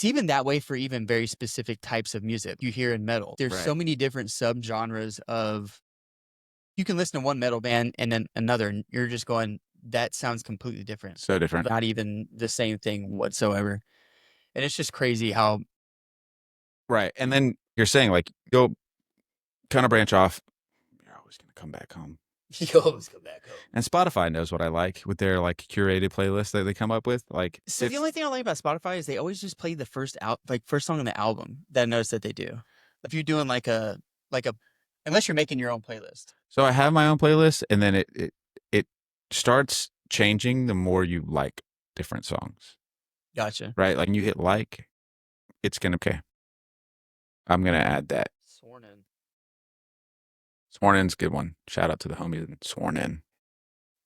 even that way for even very specific types of music you hear in metal. There's so Right. many different subgenres of you can listen to one metal band and then another, and you're just going, that sounds completely different. So different. Not even the same thing whatsoever. And it's just crazy how Right. And then you're saying like go kind of branch off. You're always gonna come back home. you always come back home. And Spotify knows what I like with their like curated playlist that they come up with. Like, So the only thing I like about Spotify is they always just play the first song on the album that I noticed that they do. If you're doing like a unless you're making your own playlist. so I have my own playlist, and then it starts changing the more you like different songs. Gotcha. Right? Like when you hit like, it's gonna okay. I'm gonna add that. Sworn in. Sworn In's a good one. Shout out to the homies in Sworn In.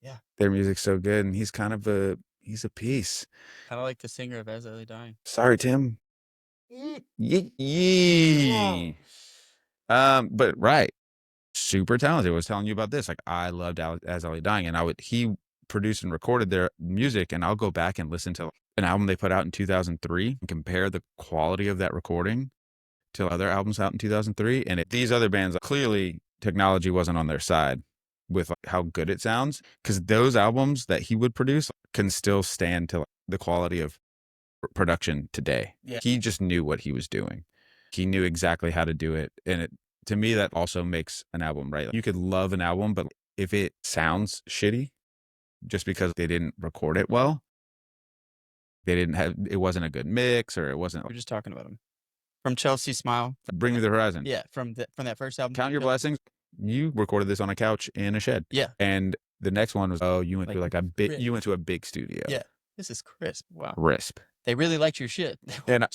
Yeah. Their music's so good, and he's a piece. Kind of like the singer of As I Lay Dying. Sorry, Tim. Yee. But right. Super talented. I was telling you about this. Like I loved As I Lay Dying, and he produced and recorded their music, and I'll go back and listen to an album they put out in 2003 and compare the quality of that recording to other albums out in 2003. And these other bands, clearly technology wasn't on their side with like, how good it sounds, because those albums that he would produce can still stand to like, the quality of production today. Yeah. He just knew what he was doing. He knew exactly how to do it. And to me, that also makes an album, right? Like, you could love an album, but if it sounds shitty just because they didn't record it well, it wasn't a good mix, or it wasn't. We're just talking about him. From Chelsea Smile. Bring Me the Horizon. Yeah, from that first album. Count Your Blessings. You recorded this on a couch in a shed. Yeah. And the next one was, you went Like to you went to a big studio. Yeah. This is crisp. Wow. Crisp. They really liked your shit. And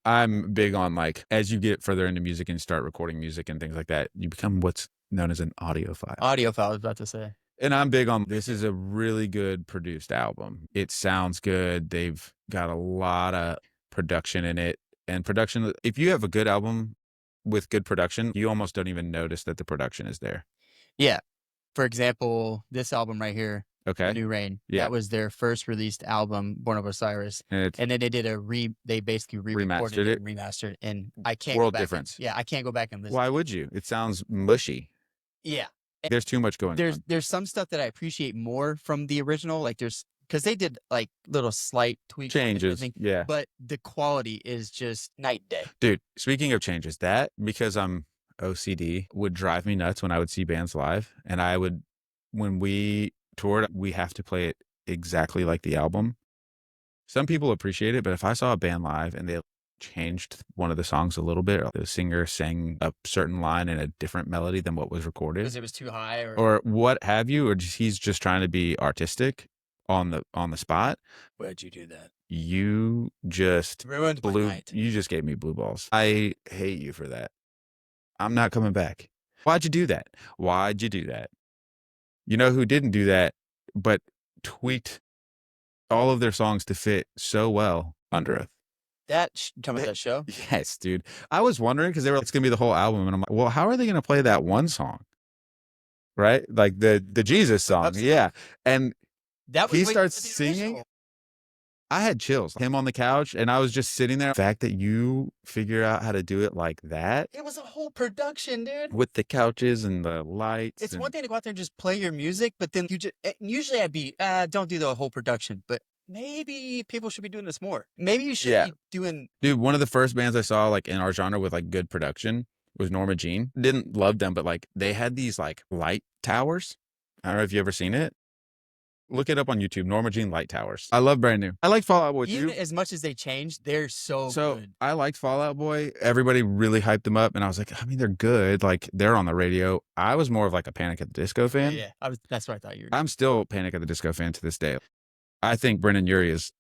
I'm big on like, as you get further into music and start recording music and things like that, you become what's known as an audiophile. Audiophile, I was about to say. And I'm big on, this is a really good produced album. It sounds good. They've got a lot of production in it. And production, if you have a good album with good production, you almost don't even notice that the production is there. Yeah. For example, this album right here, Okay. New Rain. Yeah. That was their first released album, Born of Osiris. And then they did they basically re-recorded it and remastered. And I can't world go back difference. I can't go back and listen. Why would you? It sounds mushy. Yeah. There's too much going on. There's some stuff that I appreciate more from the original. Like because they did like little slight tweaks. Changes. Yeah. But the quality is just night and day. Dude, speaking of changes, that, because I'm OCD, would drive me nuts when I would see bands live. And when we toured, we have to play it exactly like the album. Some people appreciate it, but if I saw a band live and they changed one of the songs a little bit, or the singer sang a certain line in a different melody than what was recorded, Because it was too high or what have you, or he's just trying to be artistic on the spot. Why'd you do that? You just Ruined my night. You just gave me blue balls. I hate you for that. I'm not coming back. Why'd you do that? Why'd you do that? You know who didn't do that, but tweaked all of their songs to fit so well? Under Oath. Talking about that show? Yes, dude. I was wondering, because they were like, it's going to be the whole album. And I'm like, well, how are they going to play that one song? Right? Like the Jesus song. Absolutely. Yeah. And That was he way starts before the singing. original. I had chills. Him on the couch, and I was just sitting there. The fact that you figure out how to do it like that, It was a whole production, dude. with the couches and the lights. It's and, one thing to go out there and just play your music, but then usually I'd be, don't do the whole production, but maybe people should be doing this more. Maybe you should be doing. Dude, one of the first bands I saw like in our genre with like good production was Norma Jean. Didn't love them, but like they had these like light towers. I don't know if you ever seen it. Look it up on YouTube, Norma Jean Light Towers. I love Brand New. I like Fall Out Boy Even too. as much as they changed, they're so good. I liked Fall Out Boy. Everybody really hyped them up, and I was like, I mean, they're good. Like, they're on the radio. I was more of like a Panic at the Disco fan. Yeah, that's what I thought you were. I'm still Panic at the Disco fan to this day. I think Brendan Urie is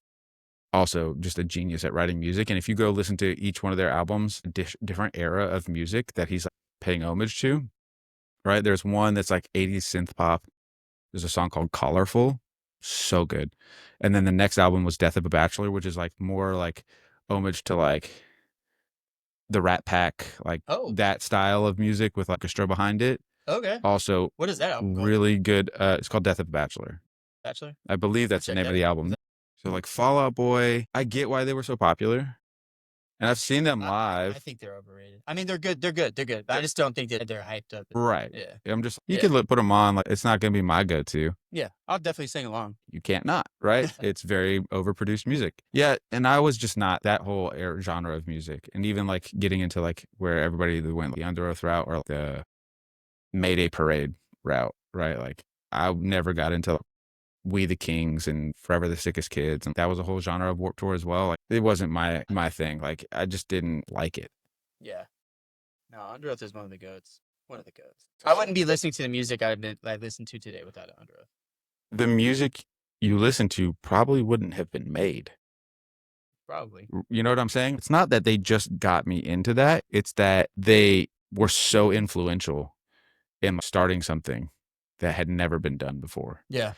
also just a genius at writing music. And if you go listen to each one of their albums, different era of music that he's like, paying homage to, right? There's one that's like 80s synth pop. There's a song called Colorful. So good. And then the next album was Death of a Bachelor, which is like more like homage to like the Rat Pack, like Oh, that style of music with orchestra behind it. okay. Also, What is that album called? really good. It's called Death of a Bachelor. Bachelor? I believe that's the check name that of the out. album. So like Fall Out Boy, I get why they were so popular, and I've seen them I live. think they're overrated. I mean, they're good. They're good. They're good. But I just don't think that they're hyped up. Right. Yeah. I'm just you Yeah. could put them on. Like it's not gonna be my go-to. Yeah. I'll definitely sing along. You can't not, right? It's very overproduced music. Yeah, and I was just not that whole genre of music, and even like getting into like where everybody went the Under Oath route or the Mayday Parade route, right? Like I never got into We the Kings and Forever the Sickest Kids, and that was a whole genre of Warped Tour as well. Like it wasn't my thing. Like I just didn't like it. Yeah. No, Under Oath is one of the goats. One of the goats. I wouldn't be listening to the music I listened to today without Under Oath. The music you listen to probably wouldn't have been made. Probably. You know what I'm saying? It's not that they just got me into that. It's that they were so influential in starting something that had never been done before. Yeah.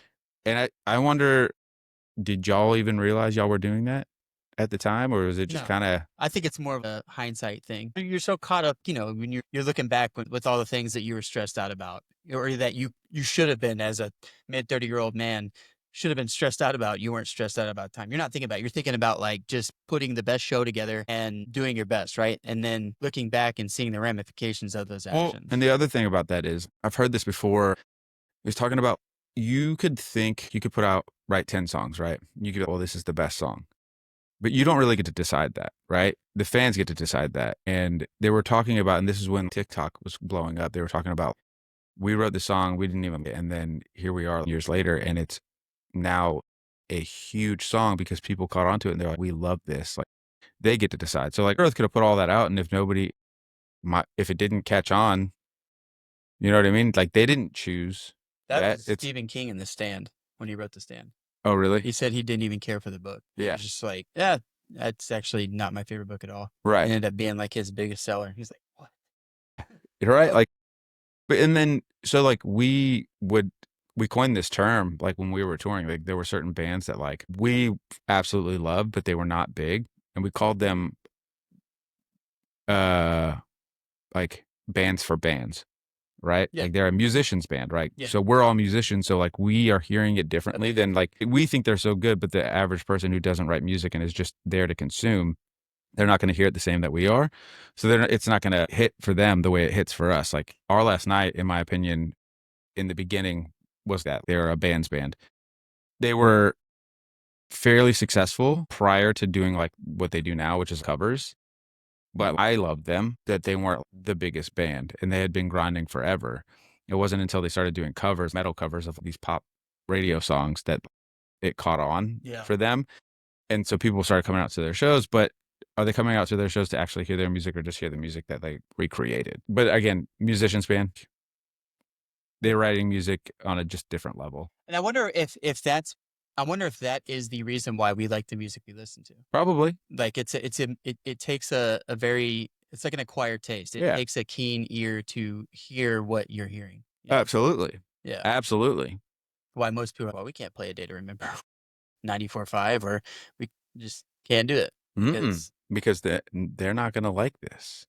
And I wonder, did y'all even realize y'all were doing that at the time, or was it just No. kind of? I think it's more of a hindsight thing. You're so caught up, when you're looking back with all the things that you were stressed out about, or that you should have been as a mid 30-year-old man should have been stressed out about. You weren't stressed out about time. You're not thinking about it. You're thinking about like just putting the best show together and doing your best, right? And then looking back and seeing the ramifications of those actions. Well, and the other thing about that is, I've heard this before. He was talking about you could write 10 songs, right? You could, well, this is the best song. But you don't really get to decide that, right? The fans get to decide that. And they were talking about, and this is when TikTok was blowing up, they were talking about, we wrote the song, we didn't even, and then here we are years later, and it's now a huge song because people caught on to it and they're like, we love this. Like they get to decide. So like Earth could have put all that out, and if it didn't catch on, you know what I mean? Like they didn't choose. That was Stephen King in The Stand when he wrote The Stand. Oh, really? He said he didn't even care for the book. Yeah. He was just like, yeah, that's actually not my favorite book at all. Right. It ended up being like his biggest seller. He's like, what? You're right. Like, but, and then, so like we coined this term, like when we were touring, like there were certain bands that like we absolutely loved, but they were not big. And we called them, like bands for bands. Right? Yeah. Like they're a musician's band, right? Yeah. So we're all musicians. So like we are hearing it differently than like we think they're so good, but the average person who doesn't write music and is just there to consume, they're not going to hear it the same that we are. So it's not going to hit for them the way it hits for us. Like Our Last Night, in my opinion, in the beginning was that they're a band's band. They were fairly successful prior to doing like what they do now, which is covers. But I loved them, that they weren't the biggest band, and they had been grinding forever. It wasn't until they started doing metal covers of these pop radio songs, that it caught on for them. And so people started coming out to their shows, but are they coming out to their shows to actually hear their music or just hear the music that they recreated? But again, musicians band, they're writing music on a just different level. And I wonder if that is the reason why we like the music we listen to. Probably. Like it takes a very, it's like an acquired taste. It takes a keen ear to hear what you're hearing. Absolutely. Yeah. Absolutely. Why most people are, well, we can't play A Day to Remember 94.5, or we just can't do it. Because they're not going to like this.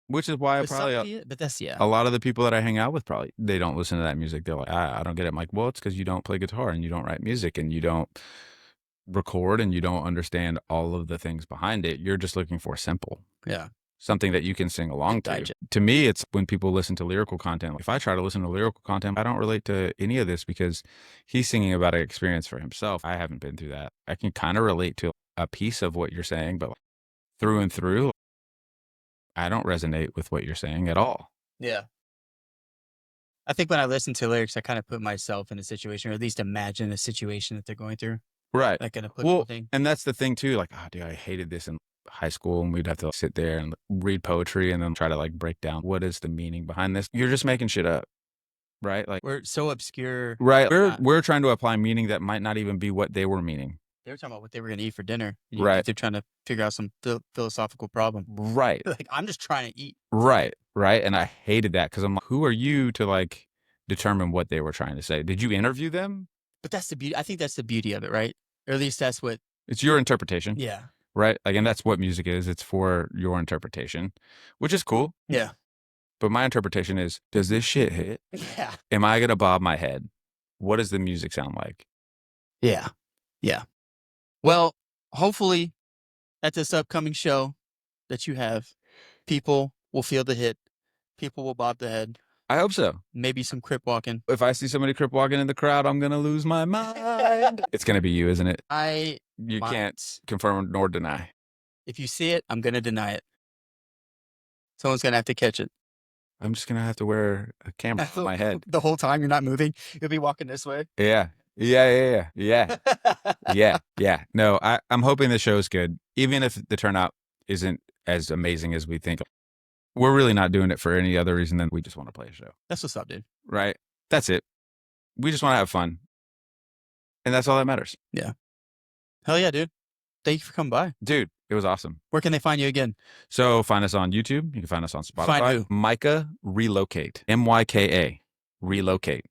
Which is why a lot of the people that I hang out with, probably they don't listen to that music. They're like, I don't get it. I'm like, well, it's because you don't play guitar and you don't write music and you don't record and you don't understand all of the things behind it. You're just looking for simple. Yeah. Something that you can sing along to. To me, it's when people listen to lyrical content. If I try to listen to lyrical content, I don't relate to any of this because he's singing about an experience for himself. I haven't been through that. I can kind of relate to a piece of what you're saying, but through and through, I don't resonate with what you're saying at all. Yeah. I think when I listen to lyrics, I kind of put myself in a situation, or at least imagine a situation that they're going through. Right. Like an applicable thing. And that's the thing too. Like, oh, dude, I hated this in high school, and we'd have to sit there and read poetry and then try to like break down what is the meaning behind this. You're just making shit up. Right. Like we're so obscure. Right. We're trying to apply meaning that might not even be what they were meaning. They were talking about what they were going to eat for dinner. Right. They're trying to figure out some philosophical problem. Right. Like, I'm just trying to eat. Right. Right. And I hated that because I'm like, who are you to like determine what they were trying to say? Did you interview them? But that's the beauty. I think that's the beauty of it, right? Or at least that's what. It's your interpretation, Yeah. right? Like, and that's what music is. It's for your interpretation, which is cool. Yeah. But my interpretation is, does this shit hit? Yeah. Am I going to bob my head? What does the music sound like? Yeah. Yeah. Well, hopefully at this upcoming show that you have, people will feel the hit. People will bob the head. I hope so. Maybe some crip walking. If I see somebody crip walking in the crowd, I'm going to lose my mind. It's going to be you, isn't it? You can't confirm nor deny. If you see it, I'm going to deny it. Someone's going to have to catch it. I'm just going to have to wear a camera on my head. The whole time you're not moving, you'll be walking this way. Yeah. No, I'm hoping the show's good. Even if the turnout isn't as amazing as we think. We're really not doing it for any other reason than we just want to play a show. That's what's up, dude. Right? That's it. We just want to have fun. And that's all that matters. Yeah. Hell yeah, dude. Thank you for coming by. Dude, it was awesome. Where can they find you again? So find us on YouTube. You can find us on Spotify. Find who? Micah Relocate. Myka. Relocate.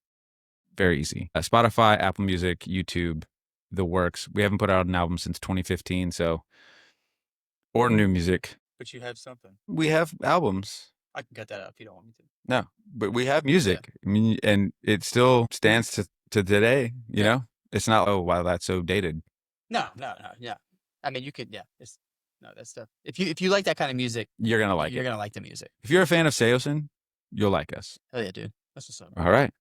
Very easy. Spotify, Apple Music, YouTube, the works. We haven't put out an album since 2015, or new music. But you have something. We have albums. I can cut that out if you don't want me to. No, but we have music. I mean, and it still stands to today, you know? It's not, oh, wow, that's so dated. No. Yeah. I mean, you could, yeah. That stuff. If you like that kind of music, You're going to like you're it. going to like the music. If you're a fan of Seosin, you'll like us. Hell yeah, dude. That's what's up. All right.